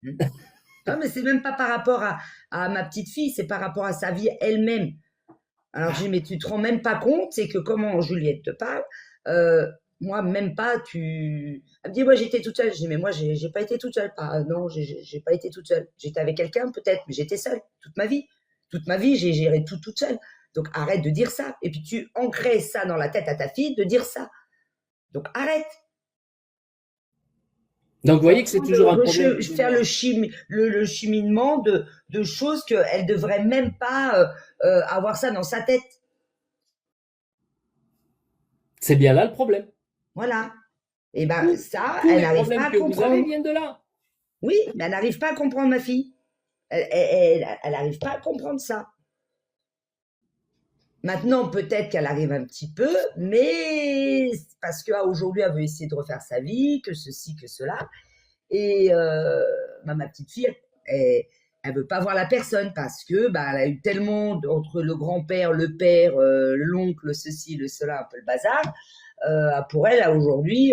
Mm. Non, mais c'est même pas par rapport à ma petite fille, c'est par rapport à sa vie elle-même. Alors, je dis, mais tu te rends même pas compte, c'est que comment Juliette te parle, moi, même pas, Elle me dit, moi, j'étais toute seule. Je dis, mais moi, j'ai pas été toute seule. Non, j'ai pas été toute seule. J'étais avec quelqu'un, peut-être, mais j'étais seule toute ma vie. Toute ma vie, j'ai géré tout toute seule. Donc arrête de dire ça. Et puis tu ancrais ça dans la tête à ta fille de dire ça. Donc arrête. Donc, vous voyez que c'est toujours un problème. Faire le cheminement de choses qu'elle devrait même pas avoir ça dans sa tête. C'est bien là le problème. Voilà. Et ben ça, Tous elle les n'arrive problèmes pas à que vous avez comprendre. viennent de là. Oui, mais elle n'arrive pas à comprendre, ma fille. Elle n'arrive pas à comprendre ça. Maintenant, peut-être qu'elle arrive un petit peu, mais parce qu'aujourd'hui, elle veut essayer de refaire sa vie, que ceci, que cela. Et ma petite fille, elle veut pas voir la personne parce que elle a eu tellement entre le grand-père, le père, l'oncle, ceci, le cela, un peu le bazar. Pour elle, aujourd'hui,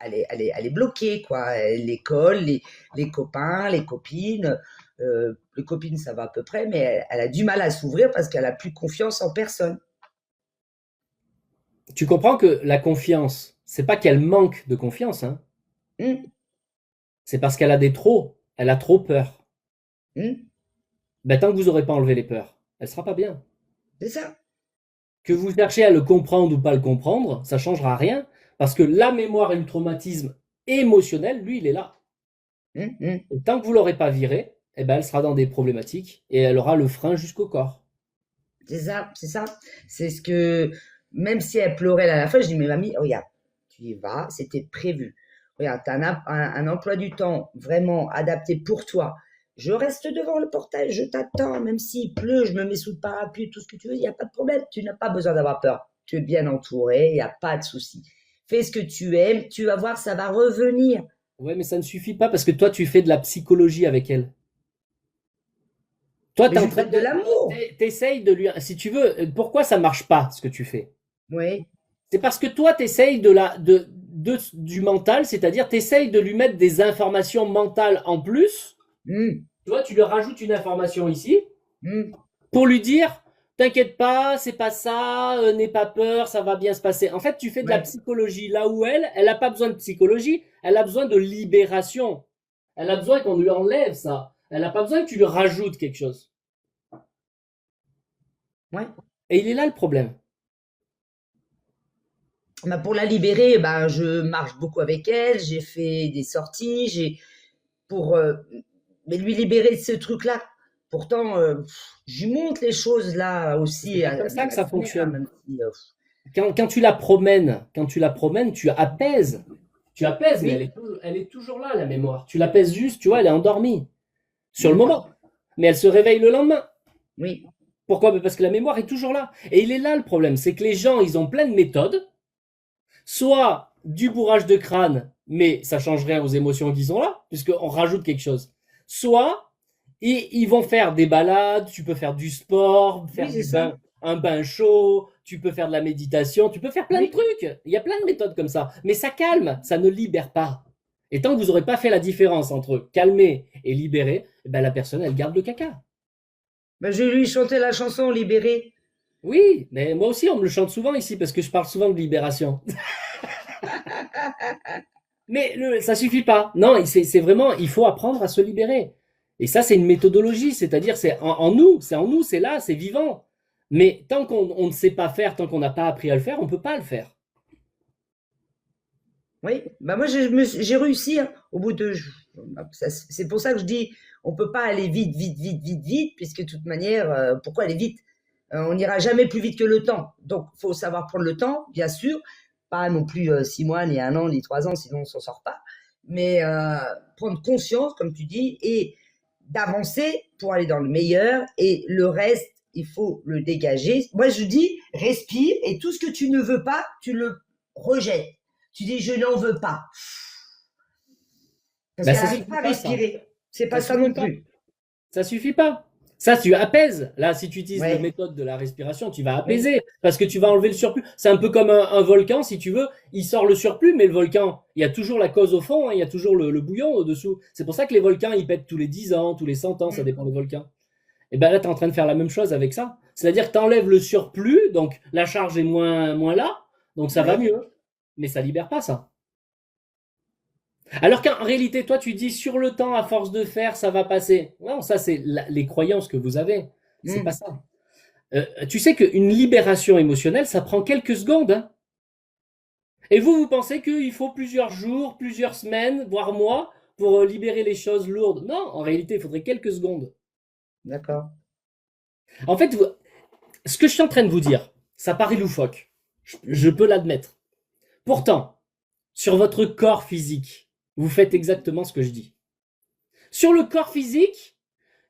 elle est bloquée, quoi. L'école, les copains, les copines. Les copines, ça va à peu près, mais elle a du mal à s'ouvrir parce qu'elle a plus confiance en personne. Tu comprends que la confiance, c'est pas qu'elle manque de confiance, hein. C'est parce qu'elle a des trop. Elle a trop peur. Ben, tant que vous n'aurez pas enlevé les peurs, elle sera pas bien. C'est ça. Que vous cherchez à le comprendre ou pas le comprendre, ça changera rien, parce que la mémoire et le traumatisme émotionnel, lui, il est là. Et tant que vous l'aurez pas viré, eh ben, elle sera dans des problématiques et elle aura le frein jusqu'au corps. C'est ça, c'est ça. C'est ce que, même si elle pleurait à la fin, je dis, mais mamie, regarde, tu y vas, c'était prévu. Regarde, tu as un emploi du temps vraiment adapté pour toi. Je reste devant le portail, je t'attends, même s'il pleut, je me mets sous le parapluie, tout ce que tu veux, il n'y a pas de problème. Tu n'as pas besoin d'avoir peur. Tu es bien entouré, il n'y a pas de souci. Fais ce que tu aimes, tu vas voir, ça va revenir. Ouais, mais ça ne suffit pas parce que toi, tu fais de la psychologie avec elle. Toi, Mais t'es je en train fais de l'amour. t'essayes de lui, si tu veux, pourquoi ça marche pas, ce que tu fais? Oui, C'est parce que toi, t'essayes du mental, c'est-à-dire t'essayes de lui mettre des informations mentales en plus. Tu vois, tu lui rajoutes une information ici pour lui dire, t'inquiète pas, c'est pas ça, n'aie pas peur, ça va bien se passer. En fait, tu fais de la ouais. psychologie là où elle n'a pas besoin de psychologie, elle a besoin de libération. Elle a besoin qu'on lui enlève ça. Elle n'a pas besoin que tu lui rajoutes quelque chose. Ouais. Et il est là le problème. Pour la libérer, je marche beaucoup avec elle, j'ai fait des sorties, pour mais lui libérer de ce truc-là. Pourtant, je lui montre les choses là aussi. C'est pas comme ça que ça fonctionne. Même si, Quand tu la promènes, tu apaises. Tu apaises, mais oui, elle est toujours là, la mémoire. Tu l'apaises juste, tu vois, elle est endormie. Sur le moment. Mais elle se réveille le lendemain. oui, Pourquoi? Parce que la mémoire est toujours là. Et il est là le problème, c'est que les gens, ils ont plein de méthodes. Soit du bourrage de crâne, mais ça change rien aux émotions qui sont là, puisqu'on rajoute quelque chose. Soit ils vont faire des balades, tu peux faire du sport, faire oui, c'est un bain chaud, tu peux faire de la méditation, tu peux faire plein de oui. trucs. Il y a plein de méthodes comme ça. Mais ça calme, ça ne libère pas. Et tant que vous n'aurez pas fait la différence entre calmer et libérer, eh ben la personne, elle garde le caca. Je lui chantais la chanson Libérée. Oui, mais moi aussi, on me le chante souvent ici parce que je parle souvent de libération. Mais ça suffit pas. Non, c'est vraiment, il faut apprendre à se libérer. Et ça, c'est une méthodologie, c'est-à-dire c'est en nous, c'est là, c'est vivant. Mais tant qu'on ne sait pas faire, tant qu'on n'a pas appris à le faire, on peut pas le faire. Oui, moi j'ai réussi hein, au bout de. C'est pour ça que je dis, on peut pas aller vite, vite, vite, vite, vite, puisque de toute manière, pourquoi aller vite? On n'ira jamais plus vite que le temps. Donc, faut savoir prendre le temps, bien sûr, pas non plus 6 mois, ni 1 an, ni 3 ans, sinon on s'en sort pas. Mais prendre conscience, comme tu dis, et d'avancer pour aller dans le meilleur. Et le reste, il faut le dégager. Moi, je dis, respire, et tout ce que tu ne veux pas, tu le rejettes. Tu dis, je n'en veux pas. Parce Ben, qu'elle ça n'arrive suffit pas à pas, ça. respirer. C'est pas Ça ça non suffit pas. plus. Ça suffit pas. Ça, tu apaises. Là, si tu utilises la Ouais. méthode de la respiration, tu vas Oui. apaiser parce que tu vas enlever le surplus. C'est un peu comme un volcan, si tu veux. Il sort le surplus, mais le volcan, il y a toujours la cause au fond, hein, il y a toujours le bouillon au-dessous. C'est pour ça que les volcans, ils pètent tous les 10 ans, tous les 100 ans, ça dépend des volcans. Et ben là, tu es en train de faire la même chose avec ça. C'est-à-dire que tu enlèves le surplus, donc la charge est moins là, donc ça va Oui. mieux. Mais ça libère pas ça. Alors qu'en réalité, toi, tu dis sur le temps, à force de faire, ça va passer. Non, ça, c'est les croyances que vous avez. C'est pas ça. Tu sais qu'une libération émotionnelle, ça prend quelques secondes. Hein. Et vous pensez qu'il faut plusieurs jours, plusieurs semaines, voire mois pour libérer les choses lourdes. Non, en réalité, il faudrait quelques secondes. D'accord. En fait, ce que je suis en train de vous dire, ça paraît loufoque. Je peux l'admettre. Pourtant, sur votre corps physique, vous faites exactement ce que je dis. Sur le corps physique,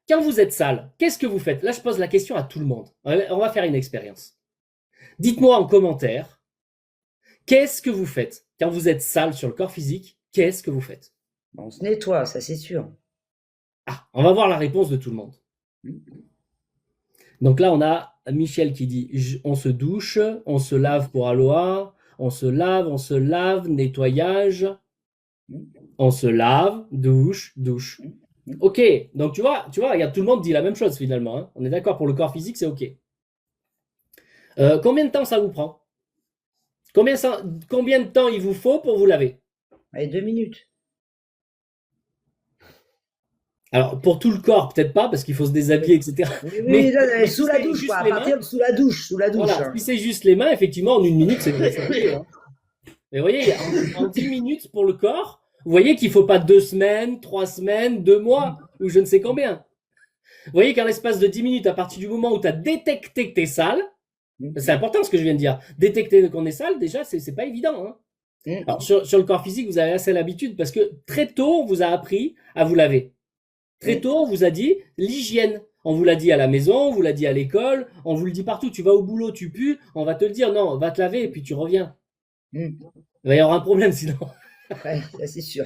quand vous êtes sale, qu'est-ce que vous faites? Là, je pose la question à tout le monde. On va faire une expérience. Dites-moi en commentaire, qu'est-ce que vous faites quand vous êtes sale sur le corps physique? Qu'est-ce que vous faites? On se nettoie, ça c'est sûr. Ah, on va voir la réponse de tout le monde. Donc là, on a Michel qui dit on se douche, on se lave pour Aloha, on se lave, nettoyage, on se lave, douche, douche. Ok, donc tu vois, regarde, tout le monde dit la même chose finalement. Hein. On est d'accord pour le corps physique, c'est ok. Combien de temps ça vous prend? Combien de temps il vous faut pour vous laver? Allez, 2 minutes. Alors, pour tout le corps, peut-être pas, parce qu'il faut se déshabiller, etc. Oui, Mais là, sous la douche, quoi. À partir de sous la douche. Voilà, Hein. si c'est juste les mains, effectivement, en 1 minute, c'est ok. Hein. Mais vous voyez, en 10 minutes pour le corps, vous voyez qu'il ne faut pas 2 semaines, 3 semaines, 2 mois, ou je ne sais combien. Vous voyez qu'en l'espace de 10 minutes, à partir du moment où tu as détecté que tu es sale, c'est important ce que je viens de dire, détecter qu'on est sale, déjà, c'est pas évident. Hein. Alors, sur le corps physique, vous avez assez l'habitude, parce que très tôt, on vous a appris à vous laver. Très tôt, on vous a dit l'hygiène. On vous l'a dit à la maison, on vous l'a dit à l'école, on vous le dit partout. Tu vas au boulot, tu pues, on va te le dire, non, va te laver et puis tu reviens. Il va y avoir un problème sinon. Ouais, ça c'est sûr.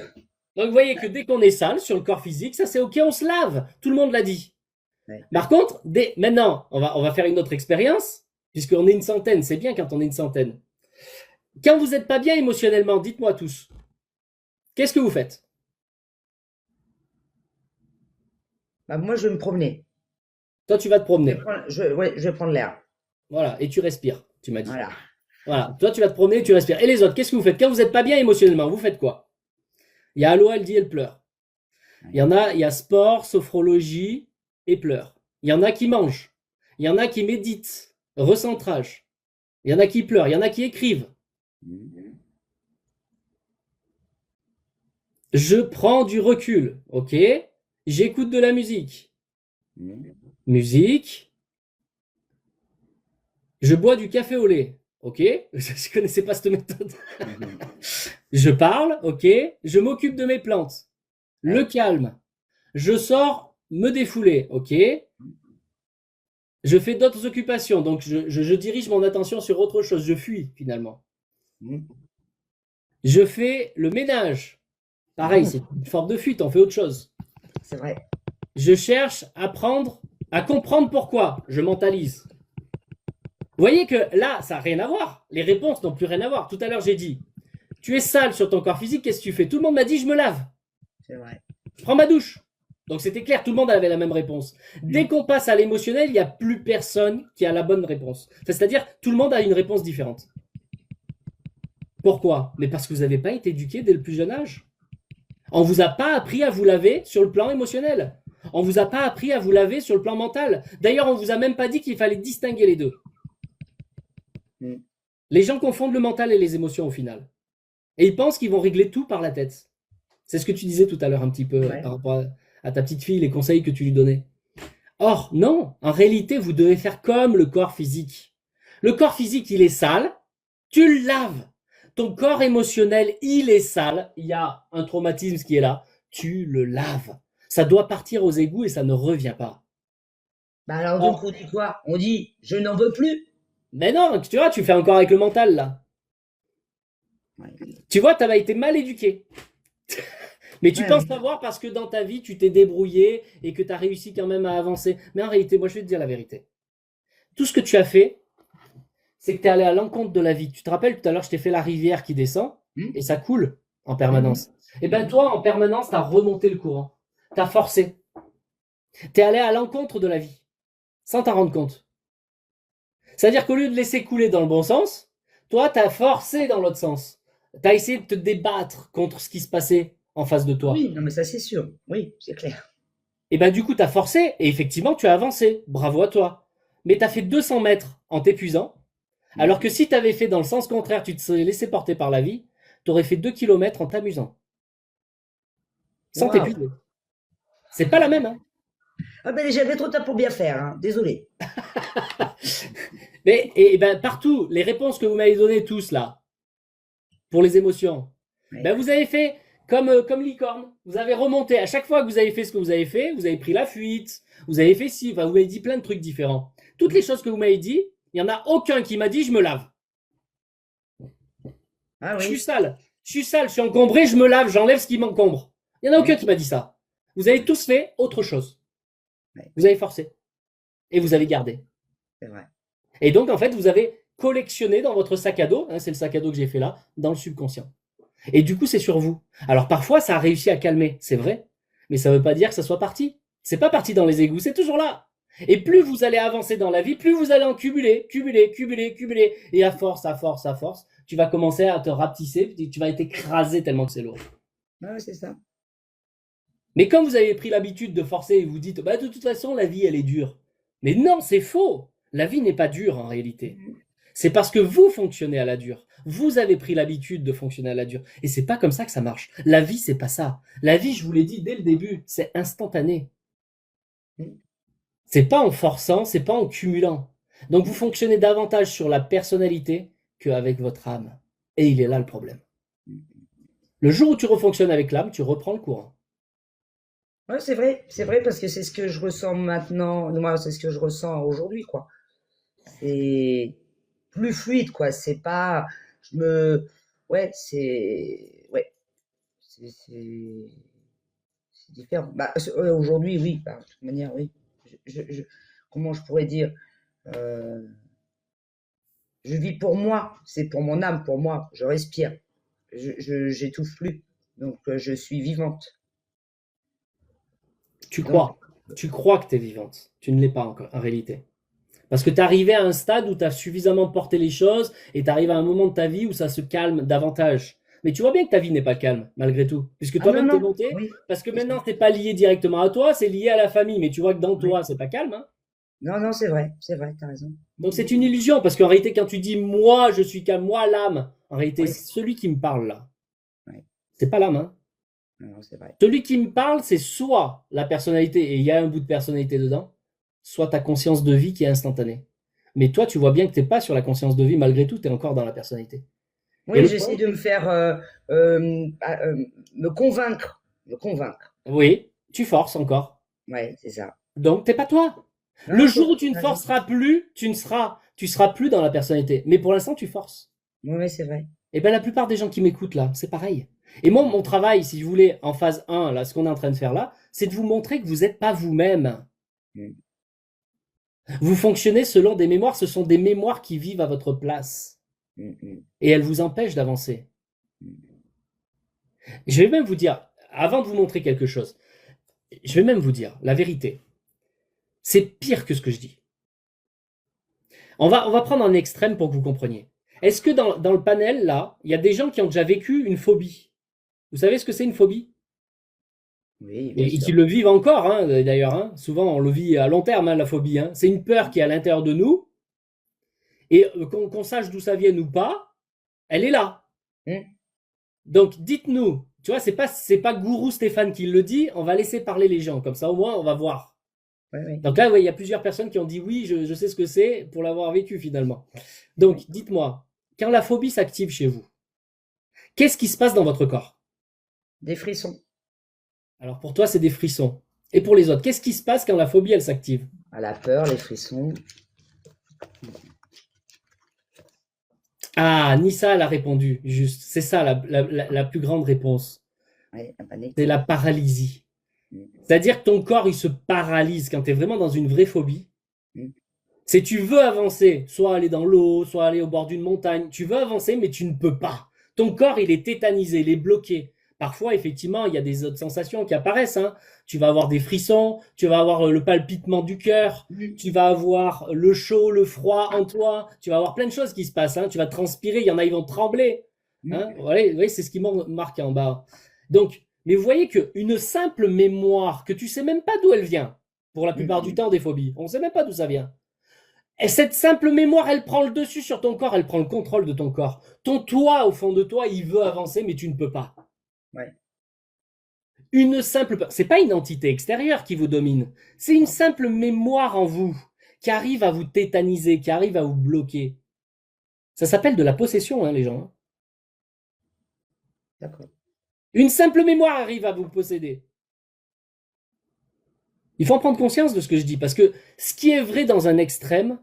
Donc vous voyez que dès qu'on est sale sur le corps physique, ça c'est ok, on se lave. Tout le monde l'a dit. Ouais. Par contre, maintenant, on va faire une autre expérience, puisqu'on est une centaine, c'est bien quand on est une centaine. Quand vous n'êtes pas bien émotionnellement, dites-moi tous, qu'est-ce que vous faites? Bah, moi, je vais me promener. Toi, tu vas te promener. Je vais prendre l'air. Voilà, et tu respires, tu m'as dit. Voilà. Toi, tu vas te promener, tu respires. Et les autres, qu'est-ce que vous faites? Quand vous n'êtes pas bien émotionnellement, vous faites quoi? Il y a Aloha, elle dit, elle pleure. Il y a sport, sophrologie et pleure. Il y en a qui mangent. Il y en a qui méditent, recentrage. Il y en a qui pleurent, il y en a qui écrivent. Je prends du recul, ok? J'écoute de la musique. Musique. Je bois du café au lait, ok? Je connaissais pas cette méthode. Je parle, ok? Je m'occupe de mes plantes. Le calme. Je sors me défouler, ok? Je fais d'autres occupations, donc je dirige mon attention sur autre chose. Je fuis, finalement. Je fais le ménage. Pareil, c'est une forme de fuite, on fait autre chose. C'est vrai. Je cherche à comprendre pourquoi. Je mentalise. Vous voyez que là, ça n'a rien à voir. Les réponses n'ont plus rien à voir. Tout à l'heure, j'ai dit, tu es sale sur ton corps physique, qu'est-ce que tu fais? Tout le monde m'a dit, je me lave. C'est vrai. Je prends ma douche. Donc c'était clair, tout le monde avait la même réponse. Dès qu'on passe à l'émotionnel, il n'y a plus personne qui a la bonne réponse. C'est-à-dire, tout le monde a une réponse différente. Pourquoi? Mais parce que vous n'avez pas été éduqué dès le plus jeune âge. On ne vous a pas appris à vous laver sur le plan émotionnel. On ne vous a pas appris à vous laver sur le plan mental. D'ailleurs, on ne vous a même pas dit qu'il fallait distinguer les deux. Les gens confondent le mental et les émotions au final. Et ils pensent qu'ils vont régler tout par la tête. C'est ce que tu disais tout à l'heure un petit peu par rapport à ta petite fille, les conseils que tu lui donnais. Or, non, en réalité, vous devez faire comme le corps physique. Le corps physique, il est sale, tu le laves. Ton corps émotionnel, il est sale, il y a un traumatisme qui est là, tu le laves. Ça doit partir aux égouts et ça ne revient pas. Bah alors donc on dit quoi? On dit je n'en veux plus. Mais non, tu vois, tu fais encore avec le mental là. Tu vois, tu avais été mal éduqué. Mais tu penses savoir parce que dans ta vie, tu t'es débrouillé et que tu as réussi quand même à avancer. Mais en réalité, moi, je vais te dire la vérité. Tout ce que tu as fait, c'est que tu es allé à l'encontre de la vie. Tu te rappelles, tout à l'heure, je t'ai fait la rivière qui descend et ça coule en permanence. Et bien toi, en permanence, tu as remonté le courant. Tu as forcé. Tu es allé à l'encontre de la vie sans t'en rendre compte. C'est-à-dire qu'au lieu de laisser couler dans le bon sens, toi, tu as forcé dans l'autre sens. Tu as essayé de te débattre contre ce qui se passait en face de toi. Oui, non, mais ça, c'est sûr. Oui, c'est clair. Et ben du coup, tu as forcé et effectivement, tu as avancé. Bravo à toi. Mais tu as fait 200 mètres en t'épuisant, alors que si tu avais fait dans le sens contraire, tu te serais laissé porter par la vie, tu aurais fait 2 kilomètres en t'amusant, sans Waouh. t'épuiser. C'est pas la même, hein. Ah ben, j'avais trop de temps pour bien faire, hein. Désolé. Mais et ben partout, les réponses que vous m'avez données tous là, pour les émotions, Ouais. ben vous avez fait comme licorne. Vous avez remonté. À chaque fois que vous avez fait ce que vous avez fait, vous avez pris la fuite, vous avez fait ci, enfin, vous m'avez dit plein de trucs différents. Toutes les choses que vous m'avez dit, il n'y en a aucun qui m'a dit je me lave. Ah Je suis oui. sale, je suis encombré, je me lave, j'enlève ce qui m'encombre. Il n'y en a aucun qui m'a dit ça. Vous avez tous fait autre chose. Ouais. Vous avez forcé. Et vous avez gardé. C'est vrai. Et donc, en fait, vous avez collectionné dans votre sac à dos, hein, c'est le sac à dos que j'ai fait là, dans le subconscient. Et du coup, c'est sur vous. Alors parfois, ça a réussi à calmer, c'est vrai, mais ça ne veut pas dire que ça soit parti. C'est pas parti dans les égouts, c'est toujours là. Et plus vous allez avancer dans la vie, plus vous allez en cumuler, cumuler. Et à force, tu vas commencer à te rapetisser, tu vas être écrasé tellement que c'est lourd. Ouais, c'est ça. Mais comme vous avez pris l'habitude de forcer et vous dites, bah, de toute façon, la vie, elle est dure. Mais non, c'est faux. La vie n'est pas dure en réalité. C'est parce que vous fonctionnez à la dure. Vous avez pris l'habitude de fonctionner à la dure. Et c'est pas comme ça que ça marche. La vie, c'est pas ça. La vie, je vous l'ai dit dès le début, c'est instantané. C'est pas en forçant, c'est pas en cumulant. Donc vous fonctionnez davantage sur la personnalité qu'avec votre âme. Et il est là le problème. Le jour où tu refonctionnes avec l'âme, tu reprends le courant. Ouais, c'est vrai parce que c'est ce que je ressens maintenant. Moi, c'est ce que je ressens aujourd'hui, quoi. C'est plus fluide, quoi. C'est pas, je me, ouais, c'est différent. Bah, aujourd'hui, oui, bah, de toute manière, oui. Comment je pourrais dire, euh, je vis pour moi, c'est pour mon âme, pour moi. Je respire, j'étouffe plus, donc je suis vivante. Tu Donc, crois. Tu crois que tu es vivante. Tu ne l'es pas encore, en réalité. Parce que tu es arrivé à un stade où tu as suffisamment porté les choses et tu arrives à un moment de ta vie où ça se calme davantage. Mais tu vois bien que ta vie n'est pas calme, malgré tout. Puisque ah non, toi-même t'es non, monté, oui, parce que maintenant t'es pas lié directement à toi, c'est lié à la famille. Mais tu vois que dans oui. toi, c'est pas calme, hein. Non, non, c'est vrai, t'as raison. Donc c'est une illusion, parce qu'en réalité, quand tu dis moi, je suis calme, moi, l'âme, en réalité, Oui, c'est celui qui me parle là. oui, C'est pas l'âme, hein. non, c'est vrai. Celui qui me parle, c'est soit la personnalité, et il y a un bout de personnalité dedans, soit ta conscience de vie qui est instantanée. Mais toi, tu vois bien que t'es pas sur la conscience de vie, malgré tout, tu es encore dans la personnalité. Et Oui, le j'essaie problème, de me faire me convaincre. Me convaincre. oui, tu forces encore. Ouais, c'est ça. Donc, t'es pas toi. Non, Le c'est jour vrai, où tu ne t'as raison. forceras plus, tu seras plus dans la personnalité. Mais pour l'instant, tu forces. Oui, c'est vrai. Et bien, la plupart des gens qui m'écoutent là, c'est pareil. Et moi, mon travail, si vous voulez, en phase 1, là, ce qu'on est en train de faire là, c'est de vous montrer que vous n'êtes pas vous-même. Mm, Vous fonctionnez selon des mémoires, ce sont des mémoires qui vivent à votre place. mm. Et elles vous empêchent d'avancer. Je vais même vous dire, avant de vous montrer quelque chose, je vais même vous dire la vérité. C'est pire que ce que je dis. On va prendre un extrême pour que vous compreniez. Est-ce que dans le panel, là, il y a des gens qui ont déjà vécu une phobie? Vous savez ce que c'est une phobie? Oui, bien Et qui sûr. le vivent encore, hein, d'ailleurs. Hein. Souvent, on le vit à long terme, hein, la phobie. Hein. C'est une peur qui est à l'intérieur de nous. Et qu'on sache d'où ça vient ou pas, elle est là. Mm, Donc, dites-nous. Tu vois, c'est pas Gourou Stéphane qui le dit. On va laisser parler les gens. Comme ça, au moins, on va voir. oui, oui, Donc là, ouais, il y a plusieurs personnes qui ont dit oui, je sais ce que c'est pour l'avoir vécu finalement. Donc, oui. dites-moi, quand la phobie s'active chez vous, qu'est-ce qui se passe dans votre corps? Des frissons. Alors pour toi, c'est des frissons. Et pour les autres, qu'est-ce qui se passe quand la phobie, elle s'active? À la peur, les frissons. Ah, Nissa, elle a répondu, juste. C'est ça la plus grande réponse. Oui, la panique. C'est la paralysie. Mm, C'est-à-dire que ton corps, il se paralyse quand tu es vraiment dans une vraie phobie. mm, C'est tu veux avancer, soit aller dans l'eau, soit aller au bord d'une montagne. Tu veux avancer, mais tu ne peux pas. Ton corps, il est tétanisé, il est bloqué. Parfois, effectivement, il y a des autres sensations qui apparaissent. Hein. Tu vas avoir des frissons, tu vas avoir le palpitement du cœur, mm, tu vas avoir le chaud, le froid en toi, tu vas avoir plein de choses qui se passent. Hein. Tu vas transpirer, il y en a, ils vont trembler. mm. Hein. Voilà, c'est ce qui marque en bas. Donc, Mais vous voyez qu'une simple mémoire, que tu sais même pas d'où elle vient, pour la plupart du temps des phobies, on sait même pas d'où ça vient. Et cette simple mémoire, elle prend le dessus sur ton corps, elle prend le contrôle de ton corps. Ton toi, au fond de toi, il veut avancer, mais tu ne peux pas. Ouais. Une simple, c'est pas une entité extérieure qui vous domine, c'est une simple mémoire en vous qui arrive à vous tétaniser, qui arrive à vous bloquer. Ça s'appelle de la possession, hein, les gens. D'accord. Une simple mémoire arrive à vous posséder. Il faut en prendre conscience de ce que je dis, parce que ce qui est vrai dans un extrême,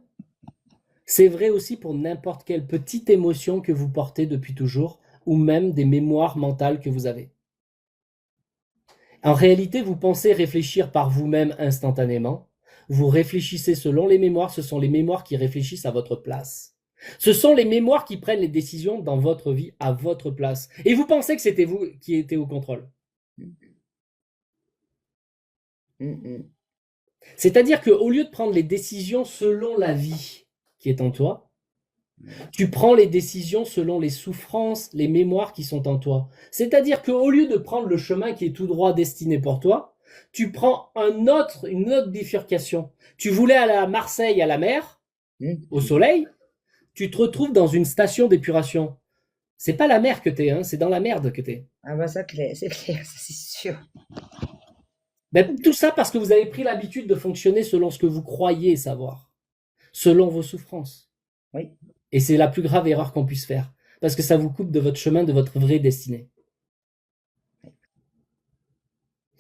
c'est vrai aussi pour n'importe quelle petite émotion que vous portez depuis toujours, ou même des mémoires mentales que vous avez. En réalité, vous pensez réfléchir par vous-même instantanément. Vous réfléchissez selon les mémoires, ce sont les mémoires qui réfléchissent à votre place. Ce sont les mémoires qui prennent les décisions dans votre vie à votre place. Et vous pensez que c'était vous qui étiez au contrôle. C'est-à-dire qu'au lieu de prendre les décisions selon la vie qui est en toi, tu prends les décisions selon les souffrances, les mémoires qui sont en toi. C'est-à-dire qu'au lieu de prendre le chemin qui est tout droit destiné pour toi, tu prends une autre bifurcation. Tu voulais aller à Marseille à la mer, au soleil, tu te retrouves dans une station d'épuration. C'est pas la mer que t'es, hein, c'est dans la merde que t'es. Ah bah ça, c'est clair, ça c'est sûr. Ben, tout ça parce que vous avez pris l'habitude de fonctionner selon ce que vous croyez savoir, selon vos souffrances. Oui. Et c'est la plus grave erreur qu'on puisse faire, parce que ça vous coupe de votre chemin, de votre vraie destinée.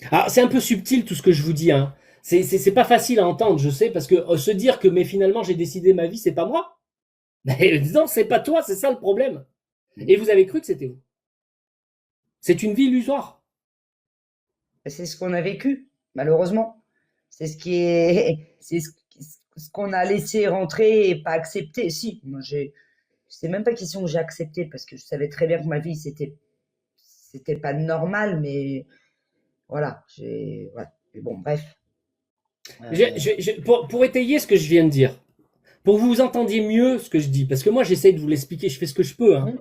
Alors, c'est un peu subtil tout ce que je vous dis, hein. C'est pas facile à entendre, je sais, parce que se dire que mais finalement j'ai décidé ma vie, c'est pas moi. Mais non, c'est pas toi, c'est ça le problème. Et vous avez cru que c'était vous. C'est une vie illusoire. C'est ce qu'on a vécu, malheureusement. C'est ce qui est, c'est ce qu'on a laissé rentrer et pas accepté. Si, moi c'est même pas question que j'ai accepté parce que je savais très bien que ma vie c'était pas normal, mais voilà, voilà. Mais bon, bref. Pour étayer ce que je viens de dire, pour que vous entendiez mieux ce que je dis, parce que moi j'essaye de vous l'expliquer, je fais ce que je peux, hein.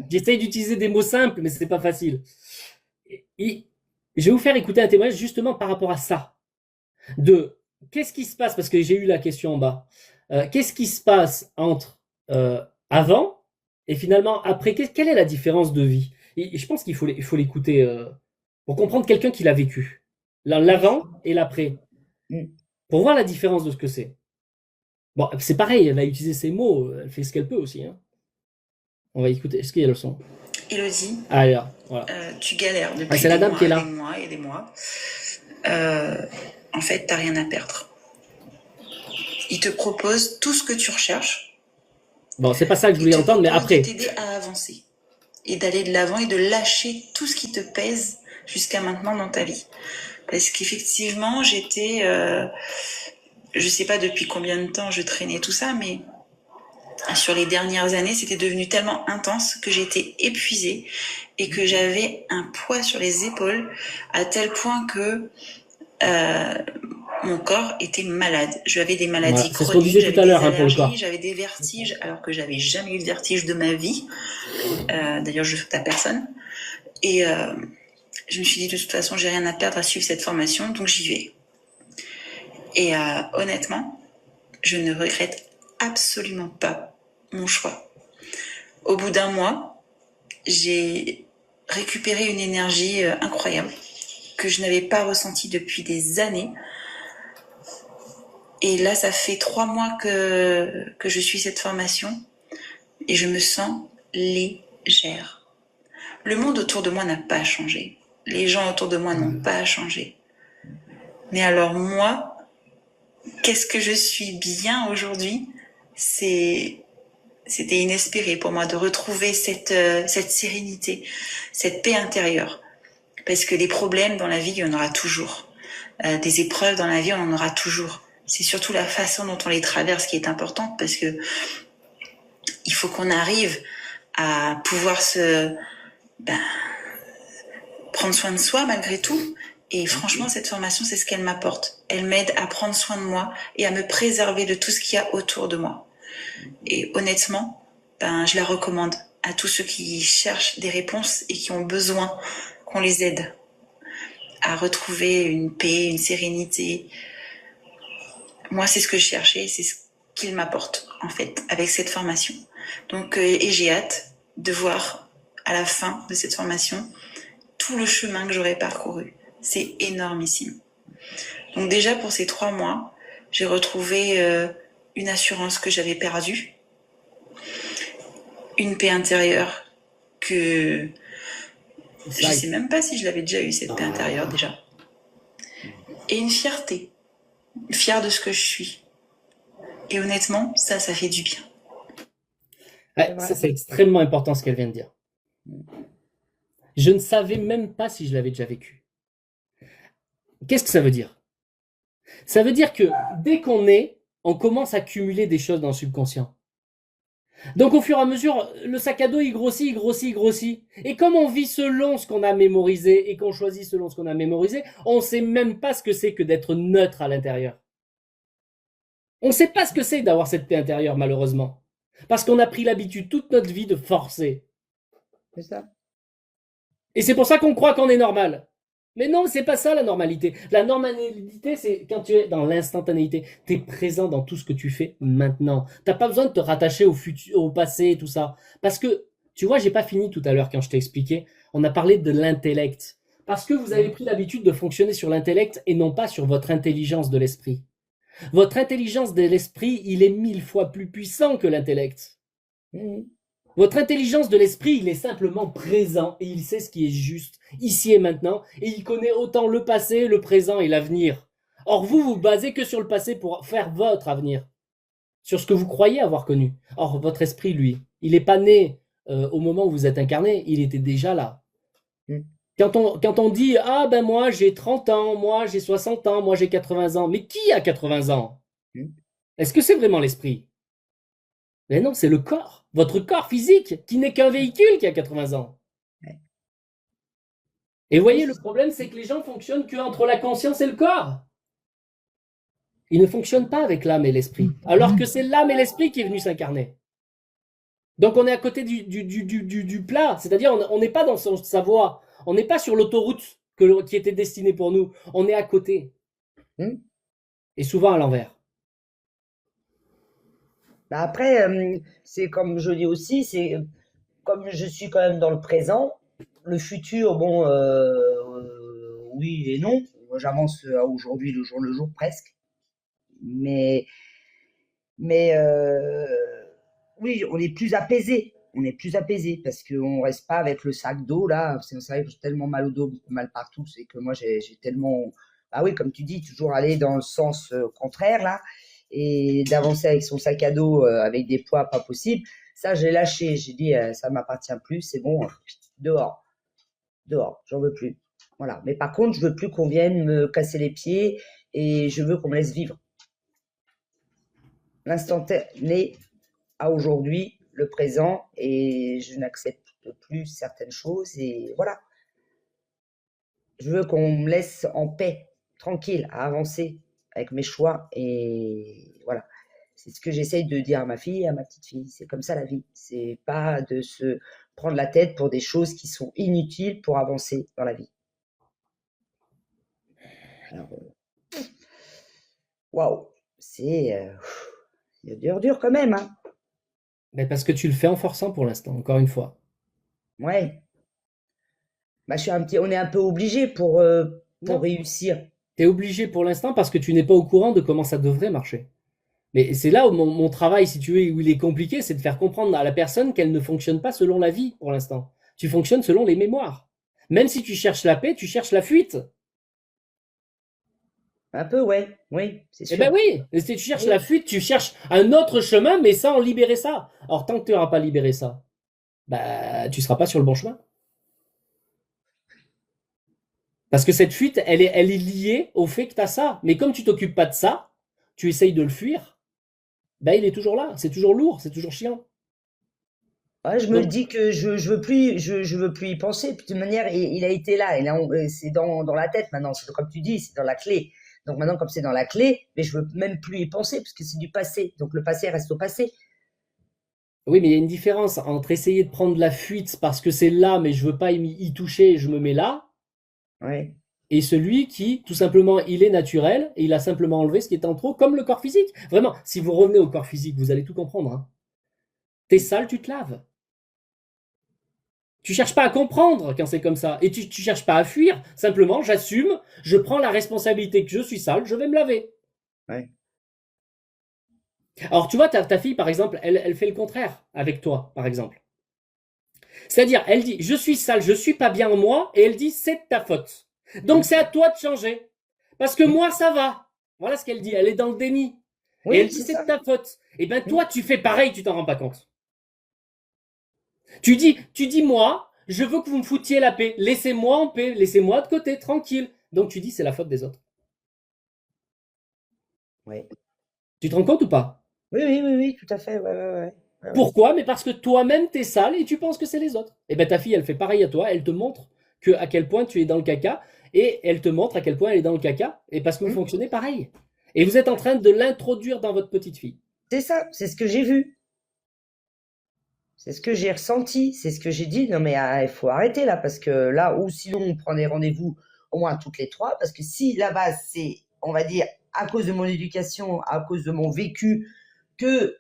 J'essaye d'utiliser des mots simples, mais c'est pas facile. Et je vais vous faire écouter un témoignage justement par rapport à ça. De qu'est-ce qui se passe, parce que j'ai eu la question en bas, qu'est-ce qui se passe entre avant et finalement après, quelle est la différence de vie? Et je pense qu'il faut l'écouter pour comprendre quelqu'un qui l'a vécu. L'avant et l'après. Pour voir la différence de ce que c'est. Bon, c'est pareil, elle a utilisé ses mots, elle fait ce qu'elle peut aussi. Hein. On va écouter. Est-ce qu'il y a le son? Élodie, là, voilà. tu galères depuis c'est la dame qui est là. des mois et des mois. En fait, t'as rien à perdre. Il te propose tout ce que tu recherches. Bon, c'est pas ça que je voulais entendre, mais après. De t'aider à avancer et d'aller de l'avant et de lâcher tout ce qui te pèse jusqu'à maintenant dans ta vie. Parce qu'effectivement, j'étais, je sais pas depuis combien de temps je traînais tout ça, mais sur les dernières années, c'était devenu tellement intense que j'étais épuisée et que j'avais un poids sur les épaules à tel point que mon corps était malade. J'avais des maladies chroniques, c'est ce qu'on disait tout à l'heure, pour le corps. J'avais des vertiges alors que j'avais jamais eu de vertige de ma vie. D'ailleurs, je souhaite à personne. Et je me suis dit de toute façon, j'ai rien à perdre à suivre cette formation, donc j'y vais. Et honnêtement, je ne regrette absolument pas mon choix. Au bout d'un mois, j'ai récupéré une énergie incroyable que je n'avais pas ressentie depuis des années. Et là, ça fait 3 mois que je suis cette formation et je me sens légère. Le monde autour de moi n'a pas changé. Les gens autour de moi n'ont pas changé. Mais alors moi, qu'est-ce que je suis bien aujourd'hui? C'était inespéré pour moi de retrouver cette sérénité, cette paix intérieure. Parce que les problèmes dans la vie, il y en aura toujours. Des épreuves dans la vie, on en aura toujours. C'est surtout la façon dont on les traverse qui est importante parce que il faut qu'on arrive à pouvoir prendre soin de soi malgré tout. Et franchement, cette formation, c'est ce qu'elle m'apporte. Elle m'aide à prendre soin de moi et à me préserver de tout ce qu'il y a autour de moi. Et honnêtement, je la recommande à tous ceux qui cherchent des réponses et qui ont besoin qu'on les aide. à retrouver une paix, une sérénité. Moi, c'est ce que je cherchais, c'est ce qu'il m'apporte, en fait, avec cette formation. Donc, et j'ai hâte de voir à la fin de cette formation tout le chemin que j'aurai parcouru. C'est énormissime. Donc déjà, pour ces 3 mois, j'ai retrouvé une assurance que j'avais perdue, une paix intérieure que je sais même pas si je l'avais déjà eu, cette paix intérieure déjà, et une fierté, fière de ce que je suis. Et honnêtement, ça fait du bien. Ouais, ça, c'est extrêmement important ce qu'elle vient de dire. Je ne savais même pas si je l'avais déjà vécu. Qu'est-ce que ça veut dire? Ça veut dire que dès qu'on est, on commence à cumuler des choses dans le subconscient. Donc au fur et à mesure, le sac à dos, il grossit, il grossit, il grossit. Et comme on vit selon ce qu'on a mémorisé et qu'on choisit selon ce qu'on a mémorisé, on ne sait même pas ce que c'est que d'être neutre à l'intérieur. On ne sait pas ce que c'est d'avoir cette paix intérieure, malheureusement. Parce qu'on a pris l'habitude toute notre vie de forcer. C'est ça. Et c'est pour ça qu'on croit qu'on est normal. Mais non, c'est pas ça la normalité. La normalité, c'est quand tu es dans l'instantanéité. Tu es présent dans tout ce que tu fais maintenant. T'as pas besoin de te rattacher au futur, au passé et tout ça. Parce que, tu vois, j'ai pas fini tout à l'heure quand je t'ai expliqué. On a parlé de l'intellect. Parce que vous avez pris l'habitude de fonctionner sur l'intellect et non pas sur votre intelligence de l'esprit. Votre intelligence de l'esprit, il est 1000 fois plus puissant que l'intellect. Votre intelligence de l'esprit, il est simplement présent et il sait ce qui est juste, ici et maintenant, et il connaît autant le passé, le présent et l'avenir. Or, vous vous basez que sur le passé pour faire votre avenir, sur ce que vous croyez avoir connu. Or, votre esprit, lui, il n'est pas né au moment où vous êtes incarné, il était déjà là. Quand on dit « Ah ben moi j'ai 30 ans, moi j'ai 60 ans, moi j'ai 80 ans », mais qui a 80 ans? Est-ce que c'est vraiment l'esprit? Mais non, c'est le corps, votre corps physique, qui n'est qu'un véhicule qui a 80 ans. Et vous voyez, le problème, c'est que les gens fonctionnent qu'entre la conscience et le corps. Ils ne fonctionnent pas avec l'âme et l'esprit, alors que c'est l'âme et l'esprit qui est venu s'incarner. Donc on est à côté du plat, c'est-à-dire on n'est pas dans sa voie, on n'est pas sur l'autoroute qui était destinée pour nous, on est à côté. Et souvent à l'envers. Après, c'est comme je dis aussi, c'est comme je suis quand même dans le présent, le futur, bon, oui et non. Moi, j'avance à aujourd'hui, le jour presque. Mais oui, on est plus apaisé. On est plus apaisé parce qu'on reste pas avec le sac d'eau là. C'est vrai que j'ai tellement mal au dos, mal partout. C'est que moi, j'ai tellement. Ah oui, comme tu dis, toujours aller dans le sens contraire là et d'avancer avec son sac à dos avec des poids pas possible. Ça, j'ai lâché. J'ai dit, ça m'appartient plus. C'est bon, dehors, j'en veux plus. Voilà. Mais par contre, je veux plus qu'on vienne me casser les pieds et je veux qu'on me laisse vivre. L'instantané à aujourd'hui, le présent, et je n'accepte plus certaines choses et voilà. Je veux qu'on me laisse en paix, tranquille, à avancer avec mes choix et voilà. C'est ce que j'essaye de dire à ma fille et à ma petite fille. C'est comme ça la vie. C'est pas de se prendre la tête pour des choses qui sont inutiles pour avancer dans la vie. Alors, waouh, c'est dur quand même, hein. Mais parce que tu le fais en forçant pour l'instant, encore une fois. Ouais. Bah, on est un peu obligé pour réussir. Tu es obligé pour l'instant parce que tu n'es pas au courant de comment ça devrait marcher. Mais c'est là où mon travail, si tu veux, où il est compliqué, c'est de faire comprendre à la personne qu'elle ne fonctionne pas selon la vie pour l'instant. Tu fonctionnes selon les mémoires. Même si tu cherches la paix, tu cherches la fuite. Un peu, ouais. Oui, c'est sûr. Eh ben oui, si tu cherches la fuite, tu cherches un autre chemin, mais sans libérer ça. Alors tant que tu n'auras pas libéré ça, bah tu seras pas sur le bon chemin. Parce que cette fuite, elle est liée au fait que tu as ça. Mais comme tu t'occupes pas de ça, tu essayes de le fuir, ben il est toujours là. C'est toujours lourd, c'est toujours chiant. Ouais, je me dis que je veux plus, je veux plus y penser. Puis de toute manière, il a été là. Et là, c'est dans la tête maintenant. C'est comme tu dis, c'est dans la clé. Donc maintenant, comme c'est dans la clé, mais je veux même plus y penser parce que c'est du passé. Donc le passé reste au passé. Oui, mais il y a une différence entre essayer de prendre la fuite parce que c'est là, mais je veux pas y toucher, je me mets là. Ouais. et celui qui, tout simplement, il est naturel et il a simplement enlevé ce qui était en trop, comme le corps physique. Vraiment, si vous revenez au corps physique, vous allez tout comprendre. Hein. T'es sale, tu te laves. Tu cherches pas à comprendre quand c'est comme ça. Et tu cherches pas à fuir. Simplement, j'assume, je prends la responsabilité que je suis sale, je vais me laver. Ouais. Alors, tu vois, ta fille, par exemple, elle fait le contraire avec toi, par exemple. C'est-à-dire, elle dit, je suis sale, je suis pas bien moi, et elle dit, c'est de ta faute. Donc, c'est à toi de changer. Parce que moi, ça va. Voilà ce qu'elle dit. Elle est dans le déni. Oui, et elle dit, c'est c'est de ça. ta faute. Et ben, toi, tu fais pareil, tu t'en rends pas compte. Tu dis, moi, je veux que vous me foutiez la paix. Laissez-moi en paix. Laissez-moi de côté, tranquille. Donc, tu dis, c'est la faute des autres. Oui. Tu te rends compte ou pas? Oui, tout à fait. Ouais. Pourquoi? Mais parce que toi-même, t'es sale et tu penses que c'est les autres. Et ben ta fille, elle fait pareil à toi. Elle te montre à quel point tu es dans le caca et elle te montre à quel point elle est dans le caca. Et parce que vous fonctionnez pareil. Et vous êtes en train de l'introduire dans votre petite fille. C'est ça, c'est ce que j'ai vu. C'est ce que j'ai ressenti, c'est ce que j'ai dit. Non mais il faut arrêter là, parce que là, ou sinon on prend des rendez-vous au moins toutes les trois, parce que si la base c'est, on va dire, à cause de mon éducation, à cause de mon vécu, que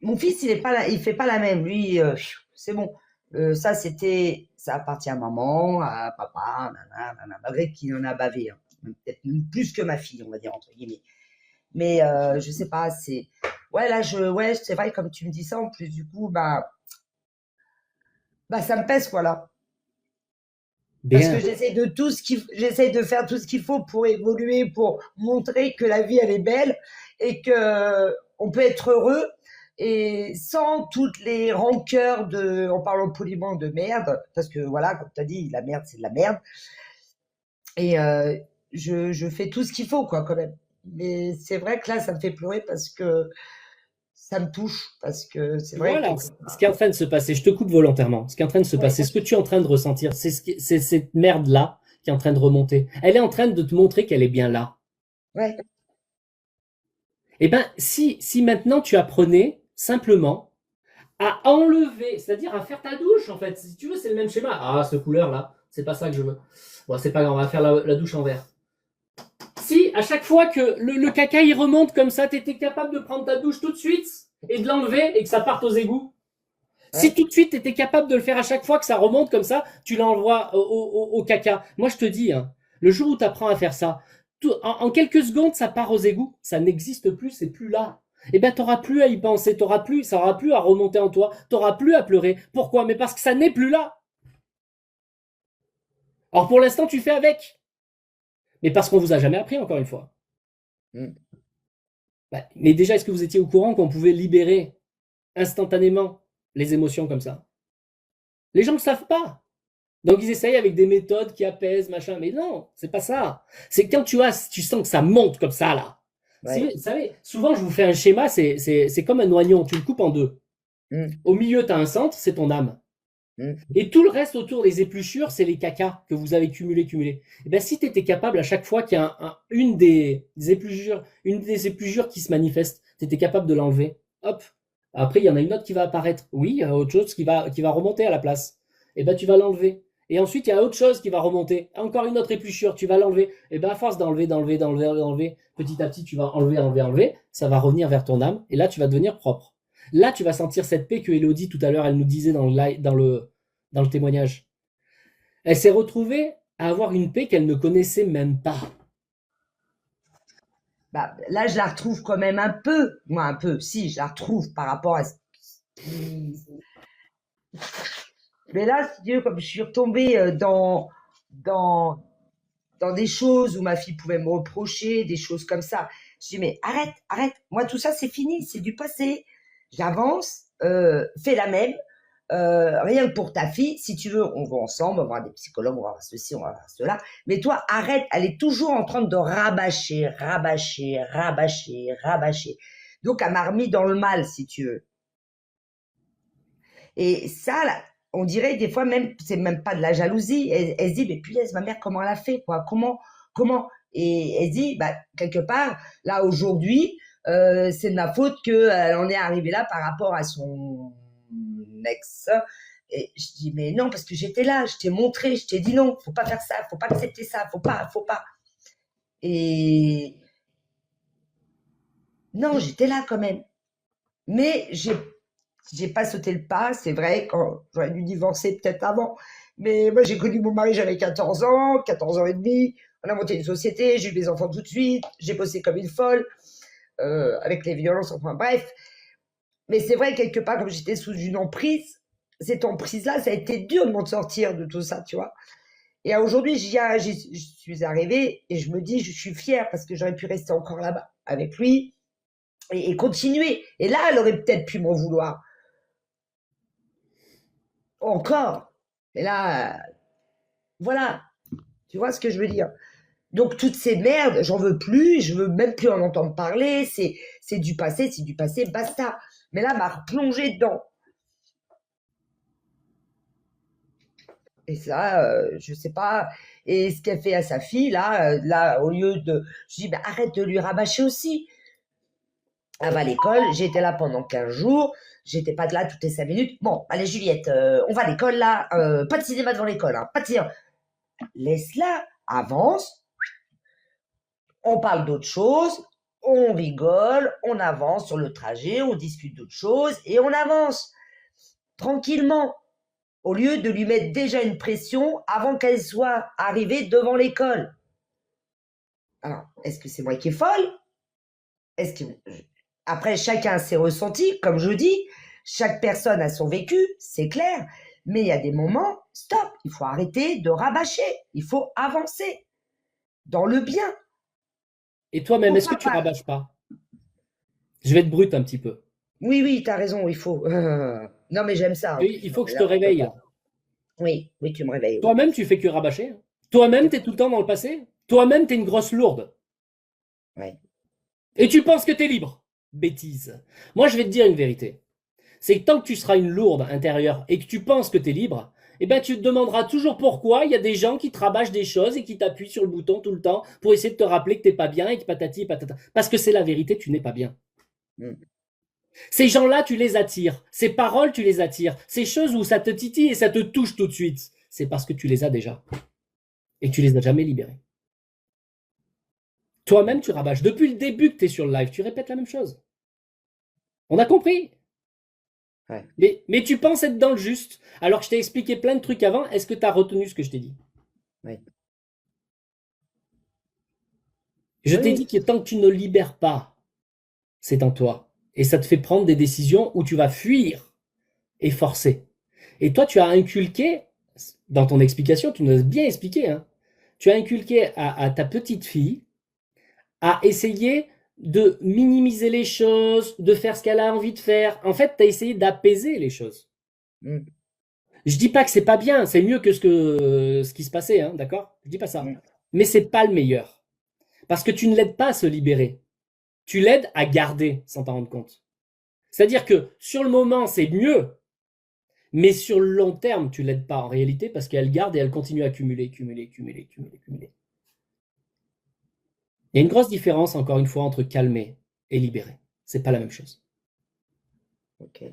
mon fils il fait pas la même. Lui, c'est bon. Ça appartient à maman, à papa, nanana, malgré qu'il en a bavé, hein. Peut-être même plus que ma fille, on va dire entre guillemets. Mais je sais pas, c'est ouais là c'est vrai comme tu me dis ça en plus du coup bah ça me pèse quoi là. Parce que Bien. j'essaie de faire tout ce qu'il faut pour évoluer, pour montrer que la vie elle est belle et que on peut être heureux et sans toutes les rancœurs en parlant poliment de merde, parce que voilà, comme tu as dit, la merde c'est de la merde. Et je fais tout ce qu'il faut quoi quand même. Mais c'est vrai que là ça me fait pleurer parce que ça me touche, parce que c'est vrai que Voilà ce qui est en train de se passer. Je te coupe volontairement. Ce qui est en train de se passer, ce que tu es en train de ressentir, c'est cette merde-là qui est en train de remonter. Elle est en train de te montrer qu'elle est bien là. ouais. Eh ben, si maintenant tu apprenais simplement à enlever, c'est-à-dire à faire ta douche, en fait. Si tu veux, c'est le même schéma. Ah, cette couleur-là, c'est pas ça que je veux. Bon, c'est pas grave, on va faire la douche en vert. Si, à chaque fois que le caca, il remonte comme ça, t'étais capable de prendre ta douche tout de suite et de l'enlever et que ça parte aux égouts. Ouais. Si tout de suite, t'étais capable de le faire à chaque fois que ça remonte comme ça, tu l'envoies au caca. Moi, je te dis, hein, le jour où tu apprends à faire ça, en quelques secondes, ça part aux égouts. Ça n'existe plus, c'est plus là. Eh ben, t'auras plus à y penser, ça aura plus à remonter en toi, t'auras plus à pleurer. Pourquoi? Mais parce que ça n'est plus là. Alors, pour l'instant, tu fais avec. Mais parce qu'on vous a jamais appris, encore une fois. Bah, mais déjà, est-ce que vous étiez au courant qu'on pouvait libérer instantanément les émotions comme ça? Les gens ne le savent pas. Donc ils essayent avec des méthodes qui apaisent, machin. Mais non, c'est pas ça. C'est quand tu sens que ça monte comme ça, là. Ouais. Vous savez, souvent je vous fais un schéma, c'est comme un oignon, tu le coupes en deux. Au milieu, tu as un centre, c'est ton âme. Et tout le reste autour des épluchures, c'est les cacas que vous avez cumulés. Et ben, si tu étais capable à chaque fois qu'il y a une des épluchures qui se manifeste, tu étais capable de l'enlever. Hop. Après, il y en a une autre qui va apparaître. Oui, il y a autre chose qui va remonter à la place. Et ben, tu vas l'enlever. Et ensuite, il y a autre chose qui va remonter. Encore une autre épluchure, tu vas l'enlever. Et ben, à force d'enlever, petit à petit, tu vas enlever, ça va revenir vers ton âme. Et là, tu vas devenir propre. Là, tu vas sentir cette paix que Elodie, tout à l'heure, elle nous disait dans le témoignage. Elle s'est retrouvée à avoir une paix qu'elle ne connaissait même pas. Bah, là, je la retrouve quand même un peu. Moi, un peu. Si, je la retrouve par rapport à ce Mais là, si tu veux, comme je suis retombée dans des choses où ma fille pouvait me reprocher, des choses comme ça. Je dis, mais arrête. Moi, tout ça, c'est fini, c'est du passé. J'avance, fais la même. Rien que pour ta fille, si tu veux, on va ensemble, on va voir des psychologues, on va voir ceci, on va voir cela. Mais toi, arrête, elle est toujours en train de rabâcher. Donc, elle m'a remis dans le mal, si tu veux. Et ça, là, on dirait des fois même, c'est même pas de la jalousie. Elle se dit, mais punaise, ma mère, comment elle a fait, quoi? Comment? Et elle se dit, bah, quelque part, là, aujourd'hui, c'est de ma faute qu'elle en est arrivée là par rapport à son ex. Et je dis, mais non, parce que j'étais là, je t'ai montré, je t'ai dit non, faut pas faire ça, faut pas accepter ça, faut pas. Et non, j'étais là quand même. Mais j'ai pas sauté le pas, c'est vrai, quand j'aurais dû divorcer peut-être avant. Mais moi, j'ai connu mon mari, j'avais 14 ans, 14 ans et demi. On a monté une société, j'ai eu mes enfants tout de suite, j'ai bossé comme une folle, avec les violences, enfin bref. Mais c'est vrai, quelque part, comme j'étais sous une emprise, cette emprise-là, ça a été dur de m'en sortir de tout ça, tu vois. Et aujourd'hui, je suis arrivée et je me dis, je suis fière parce que j'aurais pu rester encore là-bas avec lui et continuer. Et là, elle aurait peut-être pu m'en vouloir. Encore. Et là, voilà. Tu vois ce que je veux dire? Donc, toutes ces merdes, j'en veux plus, je veux même plus en entendre parler. C'est du passé, basta. Mais là, m'a replongé dedans. Et ça, je sais pas. Et ce qu'elle fait à sa fille, là, au lieu de. Je dis, bah, arrête de lui rabâcher aussi. Elle va à l'école, j'étais là pendant 15 jours, j'étais pas là toutes les 5 minutes. Bon, allez, Juliette, on va à l'école là, pas de cinéma devant l'école, hein, pas de cinéma. Laisse-la, avance, on parle d'autre chose, on rigole, on avance sur le trajet, on discute d'autres choses et on avance tranquillement. Au lieu de lui mettre déjà une pression avant qu'elle soit arrivée devant l'école. Alors, est-ce que c'est moi qui est folle? Est-ce que après, chacun a ses ressentis, comme je dis, chaque personne a son vécu, c'est clair, mais il y a des moments, stop, il faut arrêter de rabâcher, il faut avancer dans le bien. Et toi-même, est-ce que tu rabâches pas? Je vais être brut un petit peu. Oui, t'as raison, il faut. Non, mais j'aime ça. Il faut que je te réveille. Oui, tu me réveilles. Toi-même, tu fais que rabâcher. Toi-même, tu es tout le temps dans le passé. Toi-même, tu es une grosse lourde. Ouais. Et tu penses que tu es libre. Bêtise. Moi, je vais te dire une vérité. C'est que tant que tu seras une lourde intérieure et que tu penses que tu es libre, eh ben, tu te demanderas toujours pourquoi il y a des gens qui te rabâchent des choses et qui t'appuient sur le bouton tout le temps pour essayer de te rappeler que t'es pas bien et que patati patata. Parce que c'est la vérité, tu n'es pas bien. Ces gens-là, tu les attires. Ces paroles, tu les attires. Ces choses où ça te titille et ça te touche tout de suite, c'est parce que tu les as déjà. Et que tu les as jamais libérés. Toi-même, tu rabâches. Depuis le début que tu es sur le live, tu répètes la même chose. On a compris? Ouais. Mais tu penses être dans le juste. Alors que je t'ai expliqué plein de trucs avant, est-ce que tu as retenu ce que je t'ai dit? Ouais. Je t'ai dit que tant que tu ne libères pas, c'est en toi. Et ça te fait prendre des décisions où tu vas fuir et forcer. Et toi, tu as inculqué, dans ton explication, tu nous as bien expliqué, hein, tu as inculqué à ta petite fille à essayer de minimiser les choses, de faire ce qu'elle a envie de faire. En fait, tu as essayé d'apaiser les choses. Je dis pas que c'est pas bien, c'est mieux que ce qui se passait, hein, d'accord? Je dis pas ça. Mais c'est pas le meilleur. Parce que tu ne l'aides pas à se libérer. Tu l'aides à garder sans t'en rendre compte. C'est-à-dire que sur le moment, c'est mieux, mais sur le long terme, tu l'aides pas en réalité parce qu'elle garde et elle continue à accumuler. Il y a une grosse différence, encore une fois, entre calmer et libérer. C'est pas la même chose. Ok.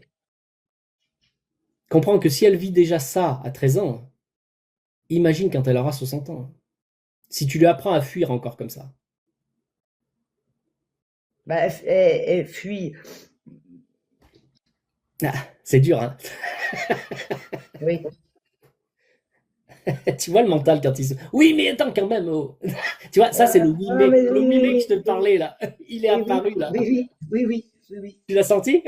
Comprends que si elle vit déjà ça à 13 ans, imagine quand elle aura 60 ans. Si tu lui apprends à fuir encore comme ça. Bah, elle fuit. Ah, c'est dur, hein. Oui. Tu vois le mental quand il se... Oui, mais attends quand même. Oh. Tu vois, ça c'est le 8 mai. Le 8 mai que je te parlais là. Il est apparu là. Oui. Tu l'as senti?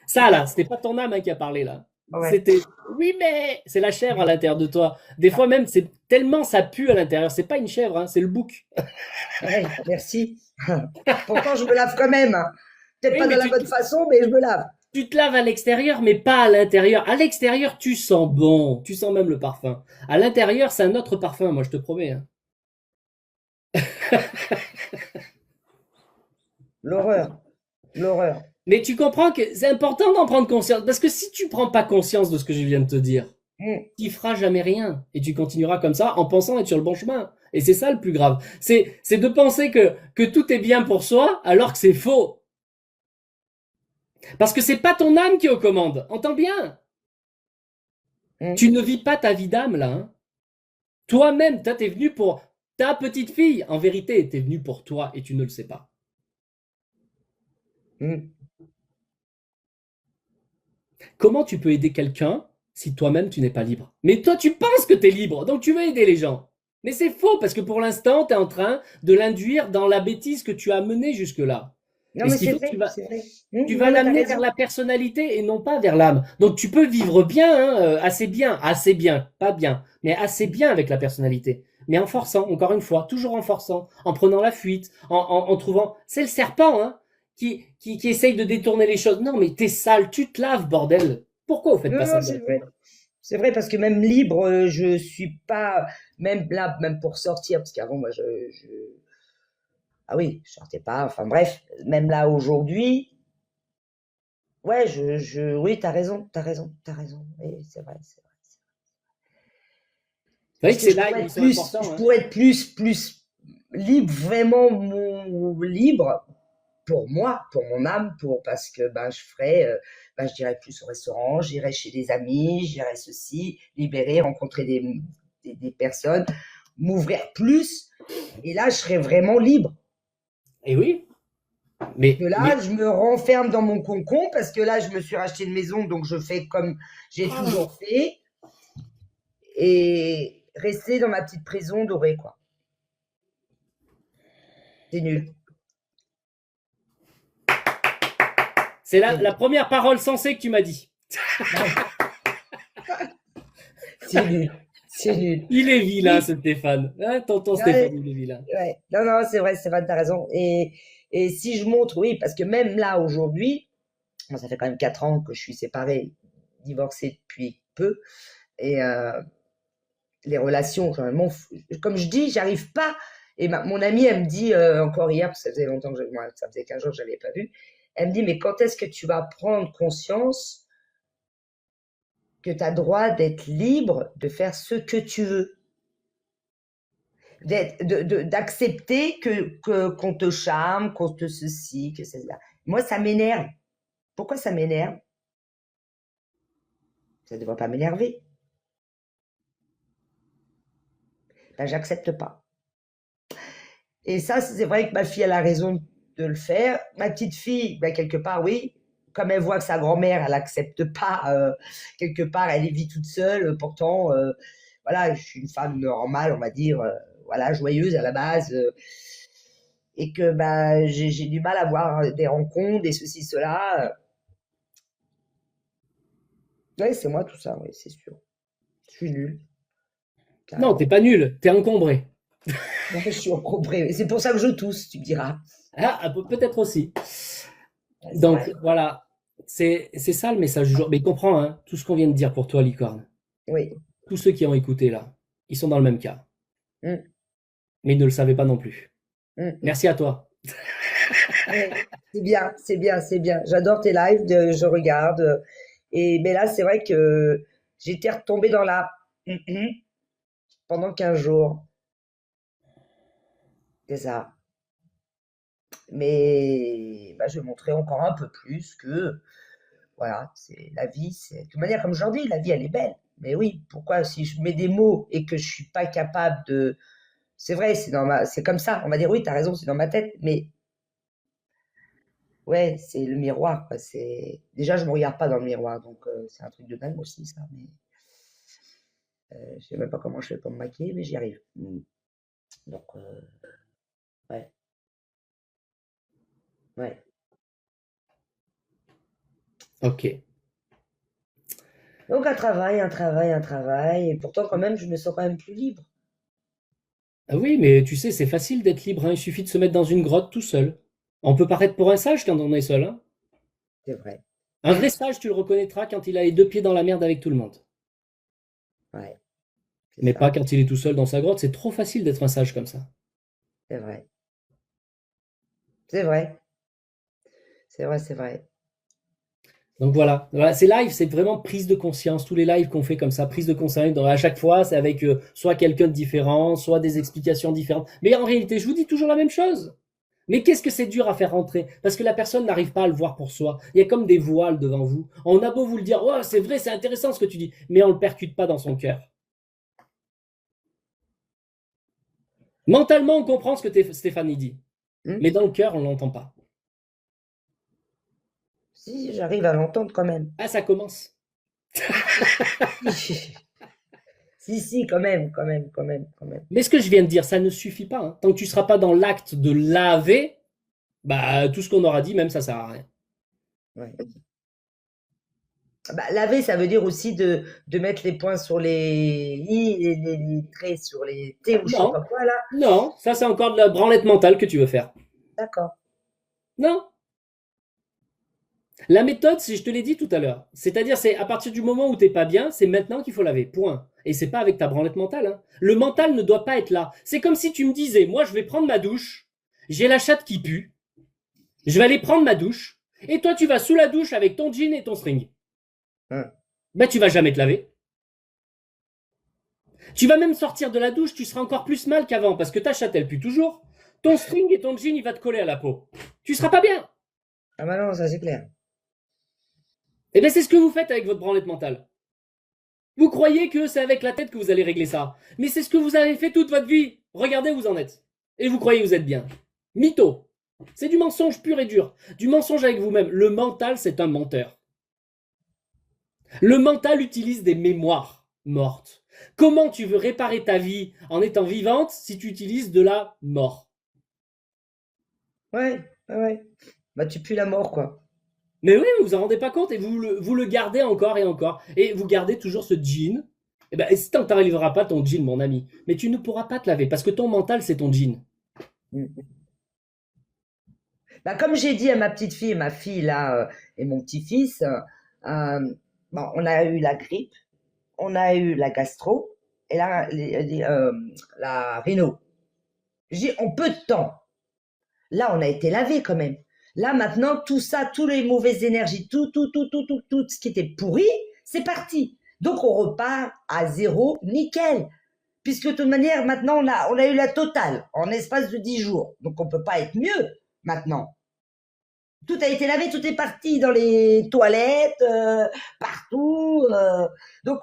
Ça là, c'était pas ton âme qui a parlé là. Ouais. C'était oui, mais c'est la chèvre à l'intérieur de toi. Des fois même, c'est tellement ça pue à l'intérieur. C'est pas une chèvre, hein, c'est le bouc. Ouais, merci. Pourtant, je me lave quand même. Peut-être pas de la bonne façon, mais je me lave. Tu te laves à l'extérieur, mais pas à l'intérieur. À l'extérieur, tu sens bon. Tu sens même le parfum. À l'intérieur, c'est un autre parfum, moi, je te promets. Hein. L'horreur. Mais tu comprends que c'est important d'en prendre conscience. Parce que si tu prends pas conscience de ce que je viens de te dire, tu feras jamais rien. Et tu continueras comme ça en pensant être sur le bon chemin. Et c'est ça le plus grave. C'est de penser que tout est bien pour soi alors que c'est faux. Parce que c'est pas ton âme qui est aux commandes. Entends bien. Tu ne vis pas ta vie d'âme, là. Hein. Toi-même, t'es venu pour ta petite fille. En vérité, t'es venu pour toi et tu ne le sais pas. Comment tu peux aider quelqu'un si toi-même tu n'es pas libre? Mais toi, tu penses que tu es libre, donc tu veux aider les gens. Mais c'est faux, parce que pour l'instant, tu es en train de l'induire dans la bêtise que tu as menée jusque-là. Non, Et mais ce qu'il c'est faut, vrai, c'est vrai. tu Non, vas mais t'as l'amener vers raison. la personnalité et non pas vers l'âme. Donc tu peux vivre bien, hein, assez bien, pas bien, mais assez bien avec la personnalité. Mais en forçant, encore une fois, toujours en forçant, en prenant la fuite, en trouvant... C'est le serpent, hein, qui essaye de détourner les choses. Non, mais t'es sale, tu te laves, bordel. Pourquoi vous faites pas Non, ça non, c'est vrai. directement? C'est vrai parce que même libre, je suis pas même là, même pour sortir, parce qu'avant moi ah oui, je sortais pas. Enfin bref, même là aujourd'hui, ouais, oui, t'as raison. Oui, c'est vrai, c'est vrai. Vous voyez Parce que que c'est là où ils sont je importants, hein. pourrais être plus libre, vraiment libre pour moi, pour mon âme, parce que ben je ferais, ben je dirais plus au restaurant, j'irais chez des amis, j'irais ceci, libérer, rencontrer des personnes, m'ouvrir plus, et là je serais vraiment libre. Et oui, Que mais là, je me renferme dans mon concon parce que là, je me suis racheté une maison, donc je fais comme j'ai toujours fait et rester dans ma petite prison dorée, quoi. C'est nul. c'est C'est la nul. première parole sensée que tu m'as dit. C'est nul. C'est nul. Il est vilain, Oui. ce Stéphane. Hein, tonton Stéphane, Ouais, il est vilain. ouais. Non, non, c'est vrai, t'as raison. Et si je montre, oui, parce que même là, aujourd'hui, moi, ça fait quand même 4 ans que je suis séparée, divorcée depuis peu, et les relations, vraiment, comme je dis, j'arrive pas. Et mon amie, elle me dit, encore hier, parce que ça faisait longtemps que moi, ça faisait 15 jours que je l'avais pas vue, elle me dit, mais quand est-ce que tu vas prendre conscience que tu as droit d'être libre de faire ce que tu veux? D'accepter qu'on te charme, qu'on te ceci, que c'est là. Moi, ça m'énerve. Pourquoi ça m'énerve? Ça ne devrait pas m'énerver. Ben, j'accepte pas. Et ça, c'est vrai que ma fille, elle a raison de le faire. Ma petite fille, ben, quelque part, oui. Comme elle voit que sa grand-mère, elle accepte pas, quelque part, elle vit toute seule. Pourtant, voilà, je suis une femme normale, on va dire, voilà, joyeuse à la base. Et que bah, j'ai du mal à voir des rencontres, des ceci, cela. Ouais, c'est moi tout ça, oui, c'est sûr. Je suis nul, Non, t'es carrément. pas nul, t'es encombré. Ouais, je suis encombré. C'est pour ça que je tousse, tu me diras. Ah, peut-être aussi. Ouais, c'est Donc vrai. voilà, c'est ça le message du jour. Mais comprends, hein, tout ce qu'on vient de dire pour toi, Licorne. Oui. Tous ceux qui ont écouté là, ils sont dans le même cas. Mm, Mais ils ne le savaient pas non plus. mm. Merci à toi. Ouais. C'est bien, c'est bien, c'est bien. J'adore tes lives, je regarde. Et mais là, c'est vrai que j'étais retombée dans la pendant 15 jours. C'est ça. Mais bah, je vais montrer encore un peu plus que voilà, c'est la vie, c'est de toute manière, comme je leur dis, la vie, elle est belle. Mais oui, pourquoi si je mets des mots et que je suis pas capable de, c'est vrai, c'est comme ça. On va dire oui, t'as raison, c'est dans ma tête. Mais ouais, c'est le miroir, quoi. C'est déjà, je me regarde pas dans le miroir, donc c'est un truc de dingue aussi, ça. Mais je sais même pas comment je fais pour me maquiller, mais j'y arrive. Donc ouais, ouais. Ok. Donc un travail, et pourtant quand même, je me sens quand même plus libre. Ah oui, mais tu sais, c'est facile d'être libre, hein. Il suffit de se mettre dans une grotte tout seul. On peut paraître pour un sage quand on est seul, hein. C'est vrai. Un vrai sage, tu le reconnaîtras quand il a les deux pieds dans la merde avec tout le monde. Ouais, c'est Mais pas ça. quand il est tout seul dans sa grotte. C'est trop facile d'être un sage comme ça. C'est vrai. C'est vrai. C'est vrai, c'est vrai. Donc voilà, voilà, ces lives, c'est vraiment prise de conscience. Tous les lives qu'on fait comme ça, prise de conscience. À chaque fois, c'est avec soit quelqu'un de différent, soit des explications différentes. Mais en réalité, je vous dis toujours la même chose. Mais qu'est-ce que c'est dur à faire rentrer? Parce que la personne n'arrive pas à le voir pour soi. Il y a comme des voiles devant vous. On a beau vous le dire, oh, c'est vrai, c'est intéressant ce que tu dis, mais on ne le percute pas dans son cœur. Mentalement, on comprend ce que Stéphanie dit, mais dans le cœur, on ne l'entend pas. Si, j'arrive à l'entendre quand même. Ah, ça commence. Si, quand même. Mais ce que je viens de dire, ça ne suffit pas. Hein. Tant que tu ne seras pas dans l'acte de laver, bah, tout ce qu'on aura dit, même ça ne sert à rien. Ouais. Bah, laver, ça veut dire aussi de mettre les points sur les i, les traits sur les t ou je sais Non, pas quoi là. non, ça c'est encore de la branlette mentale que tu veux faire. D'accord. Non. La méthode, c'est, je te l'ai dit tout à l'heure, c'est-à-dire c'est à partir du moment où t'es pas bien, c'est maintenant qu'il faut laver, point. Et c'est pas avec ta branlette mentale. Hein. Le mental ne doit pas être là. C'est comme si tu me disais, moi je vais prendre ma douche, j'ai la chatte qui pue, je vais aller prendre ma douche, et toi tu vas sous la douche avec ton jean et ton string. Ben tu vas jamais te laver. Tu vas même sortir de la douche, tu seras encore plus mal qu'avant parce que ta chatte elle pue toujours. Ton string et ton jean il va te coller à la peau. Tu seras pas bien. Ah bah non, ça c'est clair. Et bien c'est ce que vous faites avec votre branlette mentale. Vous croyez que c'est avec la tête que vous allez régler ça. Mais c'est ce que vous avez fait toute votre vie. Regardez où vous en êtes. Et vous croyez que vous êtes bien. Mytho. C'est du mensonge pur et dur. Du mensonge avec vous-même. Le mental, c'est un menteur. Le mental utilise des mémoires mortes. Comment tu veux réparer ta vie en étant vivante si tu utilises de la mort? Ouais. Bah tu pues la mort quoi. Mais oui, vous vous en rendez pas compte et vous le gardez encore et encore. Et vous gardez toujours ce jean. Et ben, tant que tu n'arriveras pas ton jean, mon ami. Mais tu ne pourras pas te laver parce que ton mental, c'est ton jean. Bah, comme j'ai dit à ma petite fille et ma fille là et mon petit-fils, bon, on a eu la grippe, on a eu la gastro et là la rhino. J'ai dit, en peu de temps. Là, on a été lavé quand même. Là, maintenant, tout ça, toutes les mauvaises énergies, tout ce qui était pourri, c'est parti. Donc, on repart à zéro, nickel. Puisque de toute manière, maintenant, on a eu la totale en espace de 10 jours. Donc, on peut pas être mieux maintenant. Tout a été lavé, tout est parti dans les toilettes, partout. Donc,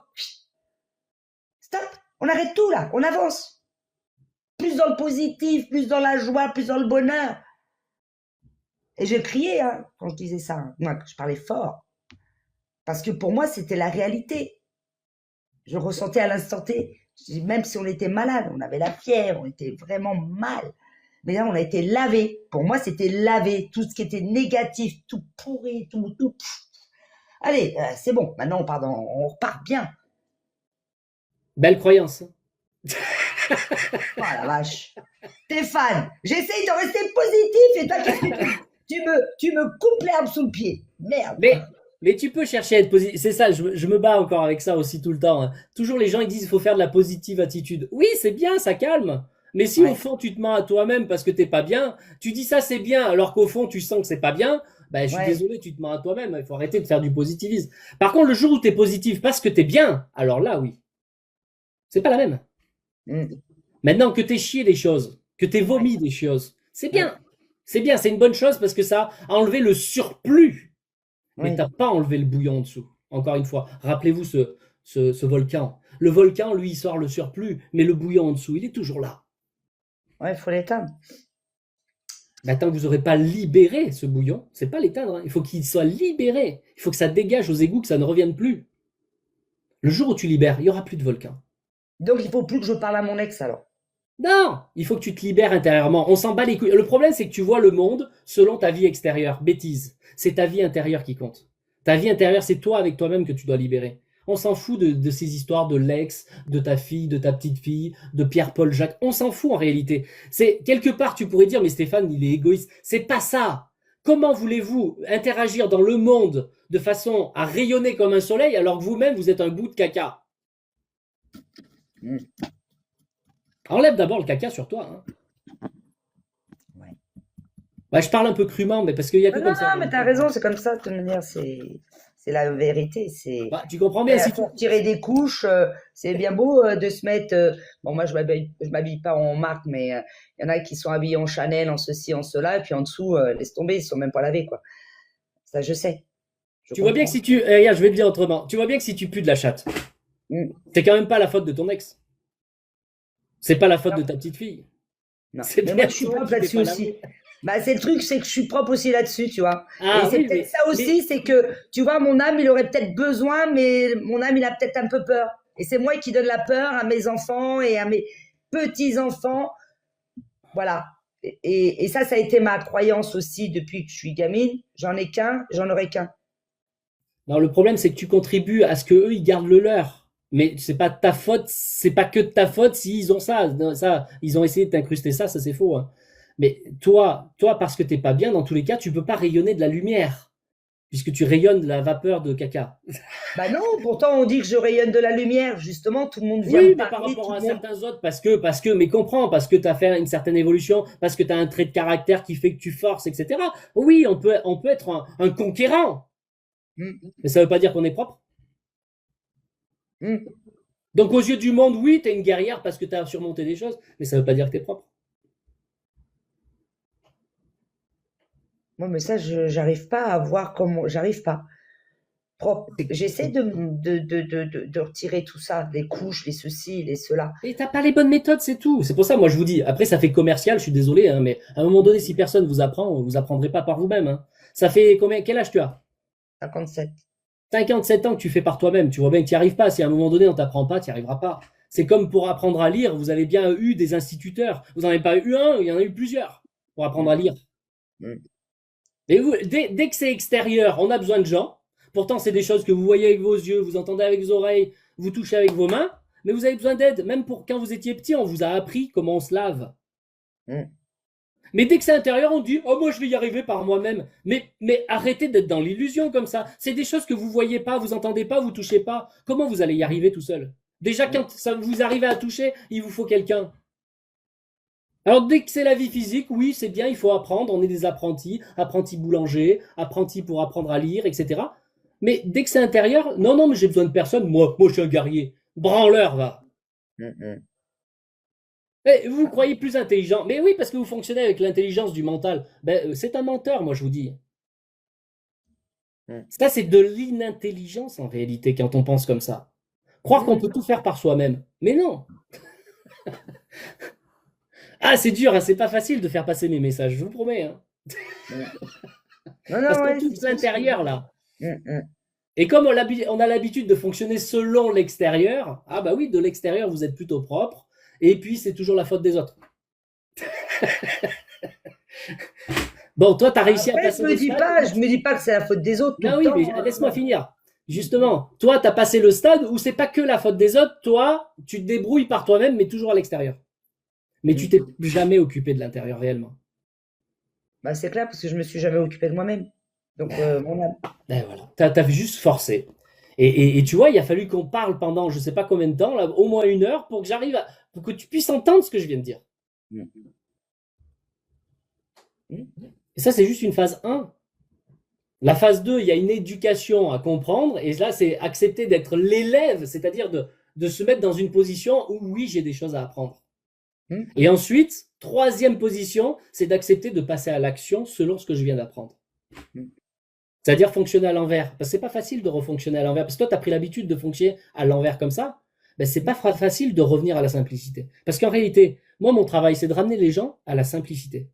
stop, on arrête tout là, on avance. Plus dans le positif, plus dans la joie, plus dans le bonheur. Et je criais hein, quand je disais ça. Hein. Moi, je parlais fort. Parce que pour moi, c'était la réalité. Je ressentais à l'instant T, même si on était malade, on avait la fièvre, on était vraiment mal. Mais là, on a été lavé. Pour moi, c'était lavé. Tout ce qui était négatif, tout pourri, tout. Allez, c'est bon. Maintenant, on repart bien. Belle croyance. Oh la vache. Stéphane, j'essaye de rester positif et toi, qu'est-ce que tu me coupes l'herbe sous le pied. Merde. Mais tu peux chercher à être positif. C'est ça, je me bats encore avec ça aussi tout le temps. Hein. Toujours les gens ils disent il faut faire de la positive attitude. Oui, c'est bien, ça calme. Mais si au fond tu te mens à toi-même parce que t'es pas bien, tu dis ça c'est bien alors qu'au fond tu sens que c'est pas bien, ben je suis désolé, tu te mens à toi-même. Il faut arrêter de faire du positivisme. Par contre, le jour où t'es positif parce que t'es bien, alors là oui. C'est pas la même. Maintenant que t'es chié des choses, que t'es vomi des choses, c'est bien. C'est bien, c'est une bonne chose parce que ça a enlevé le surplus. Mais t'as pas enlevé le bouillon en dessous. Encore une fois, rappelez-vous ce volcan. Le volcan, lui, il sort le surplus, mais le bouillon en dessous, il est toujours là. Ouais, il faut l'éteindre. Tant que vous n'aurez pas libéré ce bouillon, c'est pas l'éteindre. Hein. Il faut qu'il soit libéré. Il faut que ça dégage aux égouts, que ça ne revienne plus. Le jour où tu libères, il n'y aura plus de volcan. Donc, il faut plus que je parle à mon ex, alors. Non, il faut que tu te libères intérieurement. On s'en bat les couilles. Le problème, c'est que tu vois le monde selon ta vie extérieure. Bêtise. C'est ta vie intérieure qui compte. Ta vie intérieure, c'est toi avec toi-même que tu dois libérer. On s'en fout de ces histoires de l'ex, de ta fille, de ta petite fille, de Pierre-Paul Jacques. On s'en fout en réalité. C'est quelque part, tu pourrais dire, mais Stéphane, il est égoïste. C'est pas ça. Comment voulez-vous interagir dans le monde de façon à rayonner comme un soleil alors que vous-même, vous êtes un bout de caca? Enlève d'abord le caca sur toi. Hein. Je parle un peu crûment, mais parce qu'il y a que comme ça. Non, mais t'as raison, c'est comme ça, de toute manière, c'est C'est la vérité. Bah, tu comprends bien si tu... Pour tirer des couches, c'est bien beau de se mettre. Bon, moi, je m'habille pas en marque, mais il y en a qui sont habillés en Chanel, en ceci, en cela, et puis en dessous, laisse tomber, ils sont même pas lavés, quoi. Ça, je sais. Tu vois bien que si tu... regarde, je vais te dire autrement. Tu vois bien que si tu pues de la chatte, c'est quand même pas la faute de ton ex. C'est pas la faute de ta petite fille. Non. Mais moi, je suis propre là-dessus aussi. Bah, c'est le truc, c'est que je suis propre aussi là-dessus, tu vois. Ah, et c'est peut-être ça aussi, c'est que, tu vois, mon âme, il aurait peut-être besoin, mais mon âme, il a peut-être un peu peur. Et c'est moi qui donne la peur à mes enfants et à mes petits-enfants. Voilà. Et ça a été ma croyance aussi depuis que je suis gamine. J'en ai qu'un, j'en aurai qu'un. Non, le problème, c'est que tu contribues à ce que eux ils gardent le leur. Mais c'est pas ta faute, c'est pas que de ta faute s'ils ont ça. Non, ça, ils ont essayé de t'incruster ça c'est faux. Hein. Mais toi, parce que t'es pas bien, dans tous les cas, tu peux pas rayonner de la lumière, puisque tu rayonnes de la vapeur de caca. Bah non, pourtant on dit que je rayonne de la lumière, justement, tout le monde vient Oui, me mais parler. par rapport à certains autres, parce que, mais comprends, parce que t'as fait une certaine évolution, parce que t'as un trait de caractère qui fait que tu forces, etc. Oui, on peut être un conquérant. Mais ça veut pas dire qu'on est propre. Donc aux yeux du monde, oui, t'es une guerrière parce que t'as surmonté des choses, mais ça veut pas dire que t'es propre. Moi, mais ça, j'arrive pas à voir comment. J'arrive pas. Propre. J'essaie de retirer tout ça, les couches, les ceci, les cela. Et t'as pas les bonnes méthodes, c'est tout. C'est pour ça, moi, je vous dis. Après, ça fait commercial, je suis désolé, hein, mais à un moment donné, si personne vous apprend, vous apprendrez pas par vous-même. Hein. Ça fait combien? Quel âge tu as? 57. 57 ans que tu fais par toi-même. Tu vois bien que tu n'y arrives pas. Si à un moment donné, on t'apprend pas, tu n'y arriveras pas. C'est comme pour apprendre à lire, vous avez bien eu des instituteurs. Vous n'en avez pas eu un, il y en a eu plusieurs pour apprendre à lire. Et vous, dès que c'est extérieur, on a besoin de gens. Pourtant, c'est des choses que vous voyez avec vos yeux, vous entendez avec vos oreilles, vous touchez avec vos mains, mais vous avez besoin d'aide. Même pour quand vous étiez petit, on vous a appris comment on se lave. Mais dès que c'est intérieur, on dit « Oh, moi, je vais y arriver par moi-même. » Mais arrêtez d'être dans l'illusion comme ça. C'est des choses que vous voyez pas, vous entendez pas, vous touchez pas. Comment vous allez y arriver tout seul? Déjà, quand ça vous arrivez à toucher, il vous faut quelqu'un. Alors, dès que c'est la vie physique, oui, c'est bien, il faut apprendre. On est des apprentis, apprentis boulangers, apprentis pour apprendre à lire, etc. Mais dès que c'est intérieur, non, mais j'ai besoin de personne. Moi, je suis un guerrier. Branleur, va. Vous vous croyez plus intelligent. Mais oui, parce que vous fonctionnez avec l'intelligence du mental. C'est un menteur, moi, je vous dis. Ça, c'est de l'inintelligence, en réalité, quand on pense comme ça. Croire qu'on peut tout faire par soi-même. Mais non. Ah, c'est dur, hein, c'est pas facile de faire passer mes messages, je vous promets. Hein. Parce qu'on touche l'intérieur, là. Et comme on a l'habitude de fonctionner selon l'extérieur, ah bah oui, de l'extérieur, vous êtes plutôt propre, et puis c'est toujours la faute des autres. Bon, toi, tu as réussi à passer le stade. Je me dis pas que c'est la faute des autres. Non, oui, mais laisse-moi finir. Justement, toi, tu as passé le stade où c'est pas que la faute des autres, toi, tu te débrouilles par toi-même, mais toujours à l'extérieur. Mais tu t'es jamais occupé de l'intérieur réellement. Bah, c'est clair, parce que je me suis jamais occupé de moi-même. Donc, mon âme. Ben voilà, t'as juste forcé. Et tu vois, il a fallu qu'on parle pendant je sais pas combien de temps, là, au moins 1 heure, pour que pour que tu puisses entendre ce que je viens de dire. Et ça, c'est juste une phase 1. La phase 2, il y a une éducation à comprendre, et là, c'est accepter d'être l'élève, c'est-à-dire de se mettre dans une position où oui, j'ai des choses à apprendre. Et ensuite, 3e position, c'est d'accepter de passer à l'action selon ce que je viens d'apprendre. C'est-à-dire fonctionner à l'envers. Parce que c'est pas facile de refonctionner à l'envers. Parce que toi, tu as pris l'habitude de fonctionner à l'envers comme ça. Ben, c'est pas facile de revenir à la simplicité. Parce qu'en réalité, moi, mon travail, c'est de ramener les gens à la simplicité.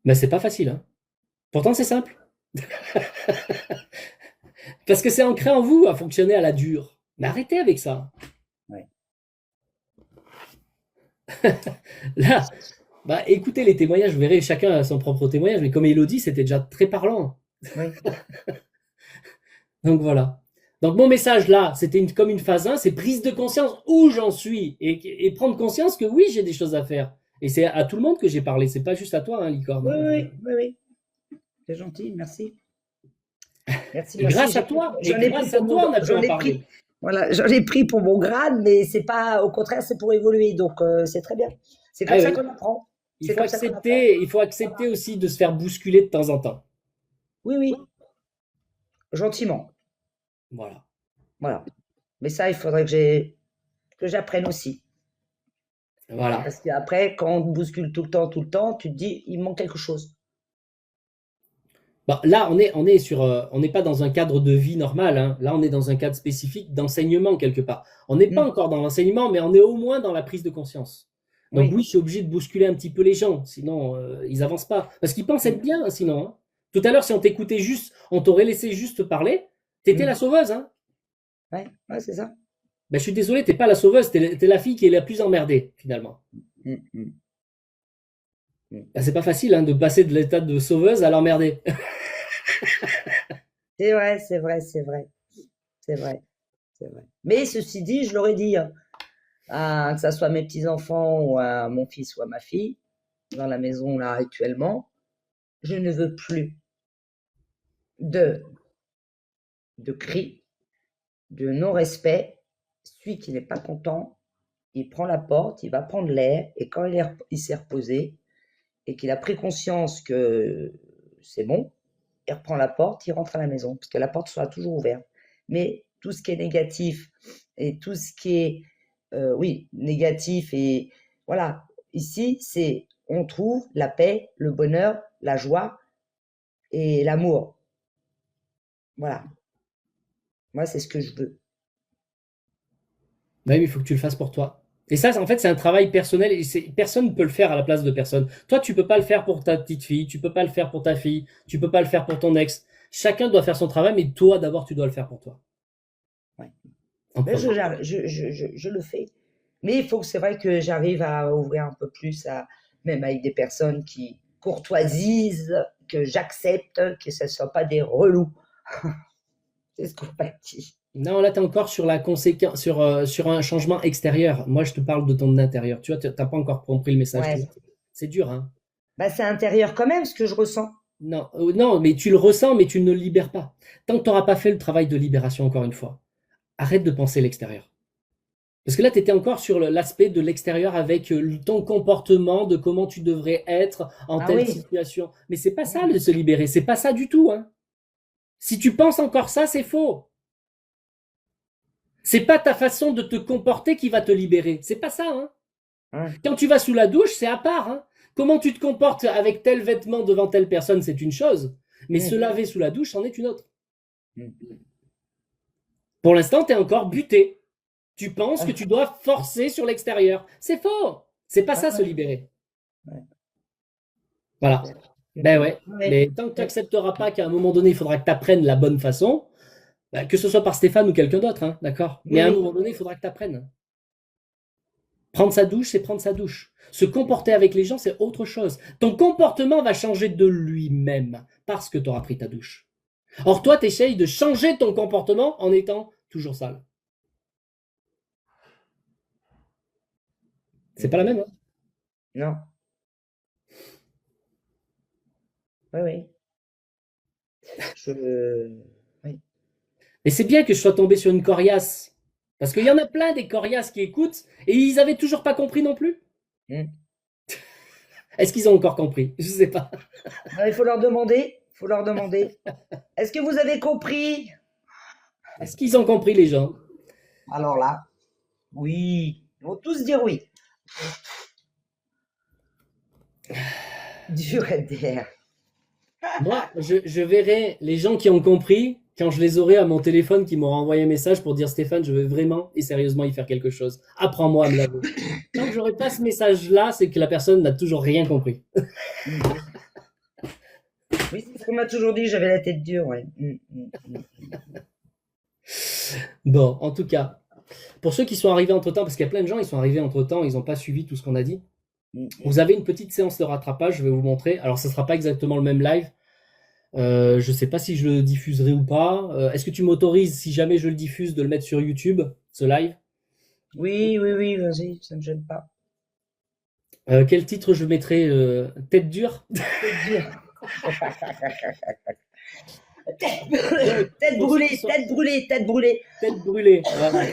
Mais c'est pas facile. Hein. Pourtant, c'est simple. Parce que c'est ancré en vous à fonctionner à la dure. Mais arrêtez avec ça. Là, bah, écoutez les témoignages, vous verrez, chacun a son propre témoignage, mais comme Élodie, c'était déjà très parlant. Donc voilà. Donc mon message là, c'était comme une phase 1, c'est prise de conscience où j'en suis et prendre conscience que oui, j'ai des choses à faire. Et c'est à tout le monde que j'ai parlé, c'est pas juste à toi, hein, Licorne. Oui. C'est gentil, merci. Merci. Grâce à toi, on a pu en parler. Voilà, j'en ai pris pour mon grade, mais c'est pas, au contraire, c'est pour évoluer, donc c'est très bien. C'est comme ça qu'on apprend. Il faut accepter aussi de se faire bousculer de temps en temps. Oui. gentiment. Voilà. Voilà. Mais ça, il faudrait que j'apprenne aussi. Voilà. Parce qu'après, quand on te bouscule tout le temps, tu te dis, il me manque quelque chose. Bon, là, on est sur, on n'est pas dans un cadre de vie normal, hein. Là, on est dans un cadre spécifique d'enseignement quelque part. On n'est pas encore dans l'enseignement, mais on est au moins dans la prise de conscience. Donc oui, je suis obligé de bousculer un petit peu les gens, sinon ils avancent pas. Parce qu'ils pensent être bien, sinon. Hein. Tout à l'heure, si on t'écoutait juste, on t'aurait laissé juste parler, t'étais la sauveuse, hein. Ouais, c'est ça. Ben, je suis désolé, t'es pas la sauveuse, t'es la fille qui est la plus emmerdée, finalement. Ben, c'est pas facile hein, de passer de l'état de sauveuse à l'emmerdée. C'est vrai, c'est vrai, c'est vrai. C'est vrai, c'est vrai. Mais ceci dit, je l'aurais dit, que ça soit mes petits-enfants ou à mon fils ou à ma fille, dans la maison là actuellement, je ne veux plus de cris, de non-respect. Celui qui n'est pas content, il prend la porte, il va prendre l'air, et quand il s'est reposé, et qu'il a pris conscience que c'est bon, il reprend la porte, il rentre à la maison, parce que la porte sera toujours ouverte. Mais tout ce qui est négatif, et tout ce qui est, négatif, et voilà, ici, on trouve la paix, le bonheur, la joie, et l'amour. Voilà. Moi, c'est ce que je veux. Oui, mais il faut que tu le fasses pour toi. Et ça, en fait, c'est un travail personnel et personne ne peut le faire à la place de personne. Toi, tu peux pas le faire pour ta petite fille, tu peux pas le faire pour ta fille, tu peux pas le faire pour ton ex. Chacun doit faire son travail, mais toi, d'abord, tu dois le faire pour toi. Ouais. Mais je le fais. Mais il faut que c'est vrai que j'arrive à ouvrir un peu plus, même avec des personnes qui courtoisisent, que j'accepte, que ce ne soit pas des relous. C'est ce qu'on m'a dit. Non, là, tu es encore sur la conséquence, sur un changement extérieur. Moi, je te parle de ton intérieur. Tu vois, tu n'as pas encore compris le message. Ouais. C'est dur, hein. Bah, c'est intérieur quand même, ce que je ressens. Non, non, mais tu le ressens, mais tu ne le libères pas. Tant que tu n'auras pas fait le travail de libération, encore une fois, arrête de penser l'extérieur. Parce que là, tu étais encore sur l'aspect de l'extérieur avec ton comportement, de comment tu devrais être en telle situation. Mais c'est pas ça, de se libérer. C'est pas ça du tout, hein. Si tu penses encore ça, c'est faux. C'est pas ta façon de te comporter qui va te libérer. C'est pas ça, hein. Quand tu vas sous la douche, c'est à part, hein. Comment tu te comportes avec tel vêtement devant telle personne, c'est une chose. Mais se laver sous la douche, c'en est une autre. Pour l'instant, tu es encore buté. Tu penses que tu dois forcer sur l'extérieur. C'est faux. C'est pas ça, se libérer. Voilà. Ben ouais. Mais tant que tu n'accepteras pas qu'à un moment donné, il faudra que tu apprennes la bonne façon, que ce soit par Stéphane ou quelqu'un d'autre, hein, d'accord. Mais à un moment donné, il faudra que tu apprennes. Prendre sa douche, c'est prendre sa douche. Se comporter avec les gens, c'est autre chose. Ton comportement va changer de lui-même parce que tu auras pris ta douche. Or, toi, tu essayes de changer ton comportement en étant toujours sale. C'est pas la même, hein? Non. Oui. Oui. Mais c'est bien que je sois tombé sur une coriace. Parce qu'il y en a plein des coriaces qui écoutent et ils avaient toujours pas compris non plus. Est-ce qu'ils ont encore compris? Je sais pas. Il faut leur demander. Est-ce que vous avez compris? Est-ce qu'ils ont compris, les gens? Alors là, oui. Ils vont tous dire oui. Dur d'air. Moi, je verrai les gens qui ont compris quand je les aurai à mon téléphone qui m'auront envoyé un message pour dire Stéphane, je veux vraiment et sérieusement y faire quelque chose. Apprends-moi à me laver. Tant que j'aurai pas ce message-là, c'est que la personne n'a toujours rien compris. Oui, c'est ce qu'on m'a toujours dit, j'avais la tête dure, ouais. Bon, en tout cas, pour ceux qui sont arrivés entre-temps, parce qu'il y a plein de gens, ils sont arrivés entre-temps, ils n'ont pas suivi tout ce qu'on a dit. Vous avez une petite séance de rattrapage, je vais vous montrer. Alors, ce ne sera pas exactement le même live. Je ne sais pas si je le diffuserai ou pas. Est-ce que tu m'autorises, si jamais je le diffuse, de le mettre sur YouTube, ce live? Oui, vas-y, ça ne me gêne pas. Quel titre je mettrai? Tête dure? Tête dure. Tête brûlée. Voilà.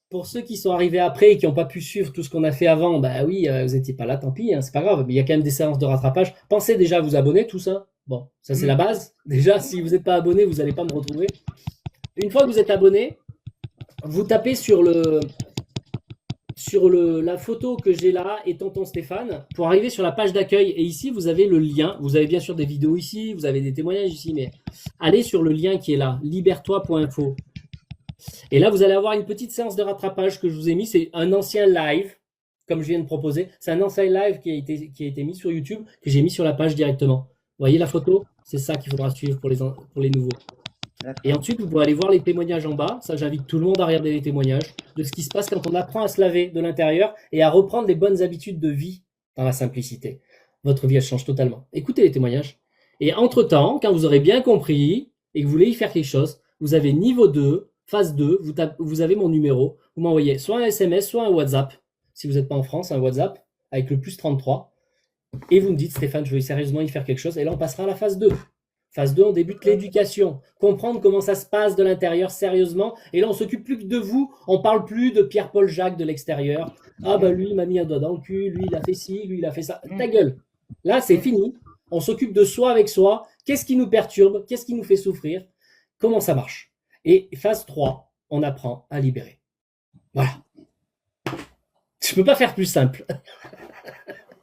Pour ceux qui sont arrivés après et qui n'ont pas pu suivre tout ce qu'on a fait avant, bah oui, vous n'étiez pas là, tant pis, hein, c'est pas grave. Mais il y a quand même des séances de rattrapage. Pensez déjà à vous abonner, tout ça. Bon, ça c'est la base. Déjà, si vous n'êtes pas abonné, vous n'allez pas me retrouver. Une fois que vous êtes abonné, vous tapez sur la photo que j'ai là et tonton Stéphane pour arriver sur la page d'accueil. Et ici, vous avez le lien. Vous avez bien sûr des vidéos ici, vous avez des témoignages ici, mais allez sur le lien qui est là, libère-toi.info. Et là, vous allez avoir une petite séance de rattrapage que je vous ai mis. C'est un ancien live, comme je viens de proposer. C'est un ancien live qui a été mis sur YouTube, que j'ai mis sur la page directement. Vous voyez la photo? C'est ça qu'il faudra suivre pour les nouveaux. Et ensuite, vous pouvez aller voir les témoignages en bas. Ça, j'invite tout le monde à regarder les témoignages de ce qui se passe quand on apprend à se laver de l'intérieur et à reprendre les bonnes habitudes de vie dans la simplicité. Votre vie, elle change totalement. Écoutez les témoignages. Et entre-temps, quand vous aurez bien compris et que vous voulez y faire quelque chose, vous avez niveau 2, phase 2, vous avez mon numéro. Vous m'envoyez soit un SMS, soit un WhatsApp. Si vous n'êtes pas en France, un WhatsApp avec le plus 33. Et vous me dites, Stéphane, je veux sérieusement y faire quelque chose. Et là, on passera à la phase 2. Phase 2, on débute l'éducation. Comprendre comment ça se passe de l'intérieur sérieusement. Et là, on s'occupe plus que de vous. On parle plus de Pierre-Paul Jacques de l'extérieur. Ah bah lui, il m'a mis un doigt dans le cul. Lui, il a fait ci. Lui, il a fait ça. Ta gueule. Là, c'est fini. On s'occupe de soi avec soi. Qu'est-ce qui nous perturbe? Qu'est-ce qui nous fait souffrir? Comment ça marche? Et phase 3, on apprend à libérer. Voilà. Je peux pas faire plus simple.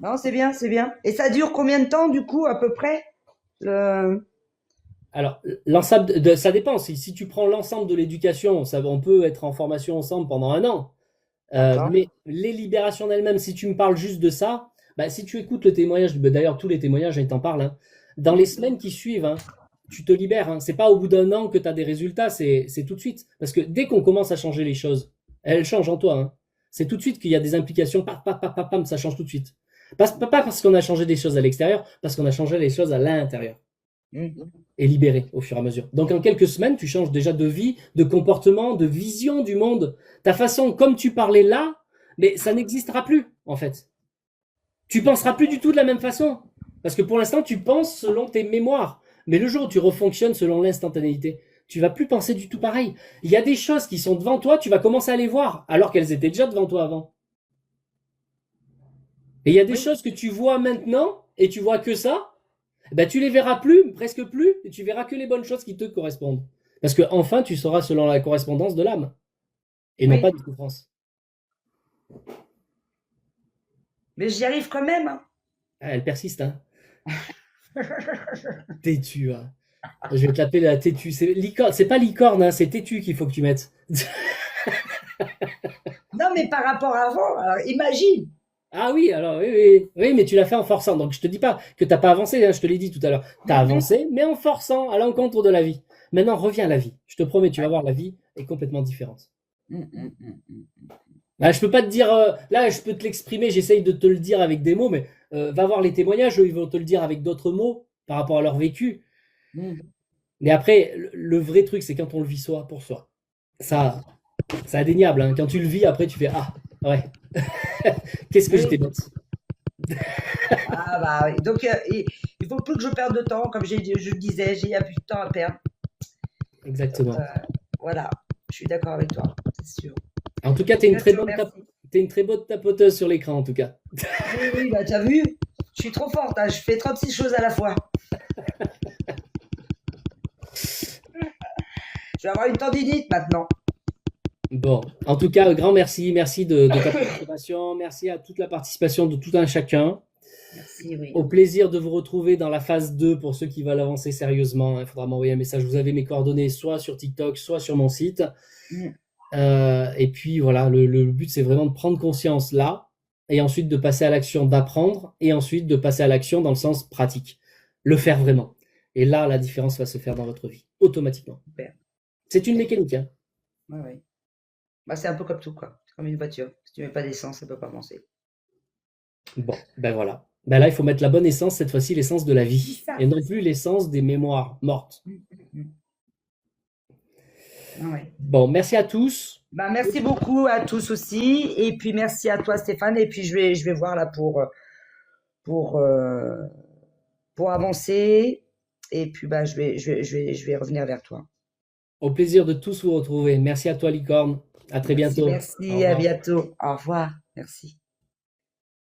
Non, c'est bien, c'est bien. Et ça dure combien de temps, du coup, à peu près Alors, l'ensemble ça dépend. Si tu prends l'ensemble de l'éducation, on peut être en formation ensemble pendant 1 an. Mais les libérations d'elles-mêmes, si tu me parles juste de ça, bah, si tu écoutes le témoignage, d'ailleurs tous les témoignages, ils t'en parlent, hein, dans les semaines qui suivent, hein, tu te libères. Hein, c'est pas au bout d'1 an que tu as des résultats, c'est tout de suite. Parce que dès qu'on commence à changer les choses, elles changent en toi. Hein, c'est tout de suite qu'il y a des implications, pam, ça change tout de suite. Pas parce qu'on a changé des choses à l'extérieur, parce qu'on a changé les choses à l'intérieur. Et libéré au fur et à mesure. Donc en quelques semaines, tu changes déjà de vie, de comportement, de vision du monde. Ta façon, comme tu parlais là, mais ça n'existera plus, en fait. Tu penseras plus du tout de la même façon. Parce que pour l'instant, tu penses selon tes mémoires. Mais le jour où tu refonctionnes selon l'instantanéité, tu vas plus penser du tout pareil. Il y a des choses qui sont devant toi, tu vas commencer à les voir, alors qu'elles étaient déjà devant toi avant. Et il y a des choses que tu vois maintenant, et tu vois que ça, ben, tu les verras plus, presque plus, et tu verras que les bonnes choses qui te correspondent. Parce que enfin, tu sauras selon la correspondance de l'âme, et non pas de souffrance. Mais j'y arrive quand même. Hein. Ah, elle persiste, hein. Têtu, hein. Je vais te l'appeler la têtu. C'est pas licorne, hein, c'est têtu qu'il faut que tu mettes. Non, mais par rapport à avant, alors imagine. Ah oui, alors oui, mais tu l'as fait en forçant. Donc je te dis pas que t'as pas avancé, hein, je te l'ai dit tout à l'heure. T'as avancé, mais en forçant à l'encontre de la vie. Maintenant, reviens à la vie. Je te promets, tu vas voir, la vie est complètement différente. Là, je peux pas te dire, là, je peux te l'exprimer, j'essaye de te le dire avec des mots, mais va voir les témoignages, eux, ils vont te le dire avec d'autres mots par rapport à leur vécu. Mais après, le vrai truc, c'est quand on le vit soi pour soi. Ça, c'est indéniable. Hein. Quand tu le vis, après, tu fais ah, ouais. Qu'est-ce que j'étais bête. Ah bah oui. Donc, il faut plus que je perde de temps, comme je disais, il n'y a plus de temps à perdre. Exactement. Donc, voilà, je suis d'accord avec toi, c'est sûr. En tout cas, tu es une très bonne tapoteuse sur l'écran, en tout cas. Oui, bah, tu as vu, je suis trop forte, hein, je fais 36 choses à la fois. Je vais avoir une tendinite maintenant. Bon, en tout cas, grand merci. Merci de ta participation. Merci à toute la participation de tout un chacun. Merci, oui. Au plaisir de vous retrouver dans la phase 2 pour ceux qui veulent avancer sérieusement. Il faudra m'envoyer un message. Vous avez mes coordonnées soit sur TikTok, soit sur mon site. Et puis voilà, le but, c'est vraiment de prendre conscience là et ensuite de passer à l'action d'apprendre et ensuite de passer à l'action dans le sens pratique. Le faire vraiment. Et là, la différence va se faire dans votre vie, automatiquement. Super. C'est une mécanique. Hein. Oui. Bah, c'est un peu comme tout, quoi. C'est comme une voiture. Si tu mets pas d'essence, ça peut pas avancer. Bon, ben voilà. Ben là, il faut mettre la bonne essence, cette fois-ci, l'essence de la vie. Et non plus l'essence des mémoires mortes. Ouais. Bon, merci à tous. Bah, merci beaucoup à tous aussi. Et puis, merci à toi, Stéphane. Et puis, je vais voir là pour avancer. Et puis, bah, je vais revenir vers toi. Au plaisir de tous vous retrouver. Merci à toi, Licorne. À très bientôt. Merci, à bientôt. Au revoir. Merci.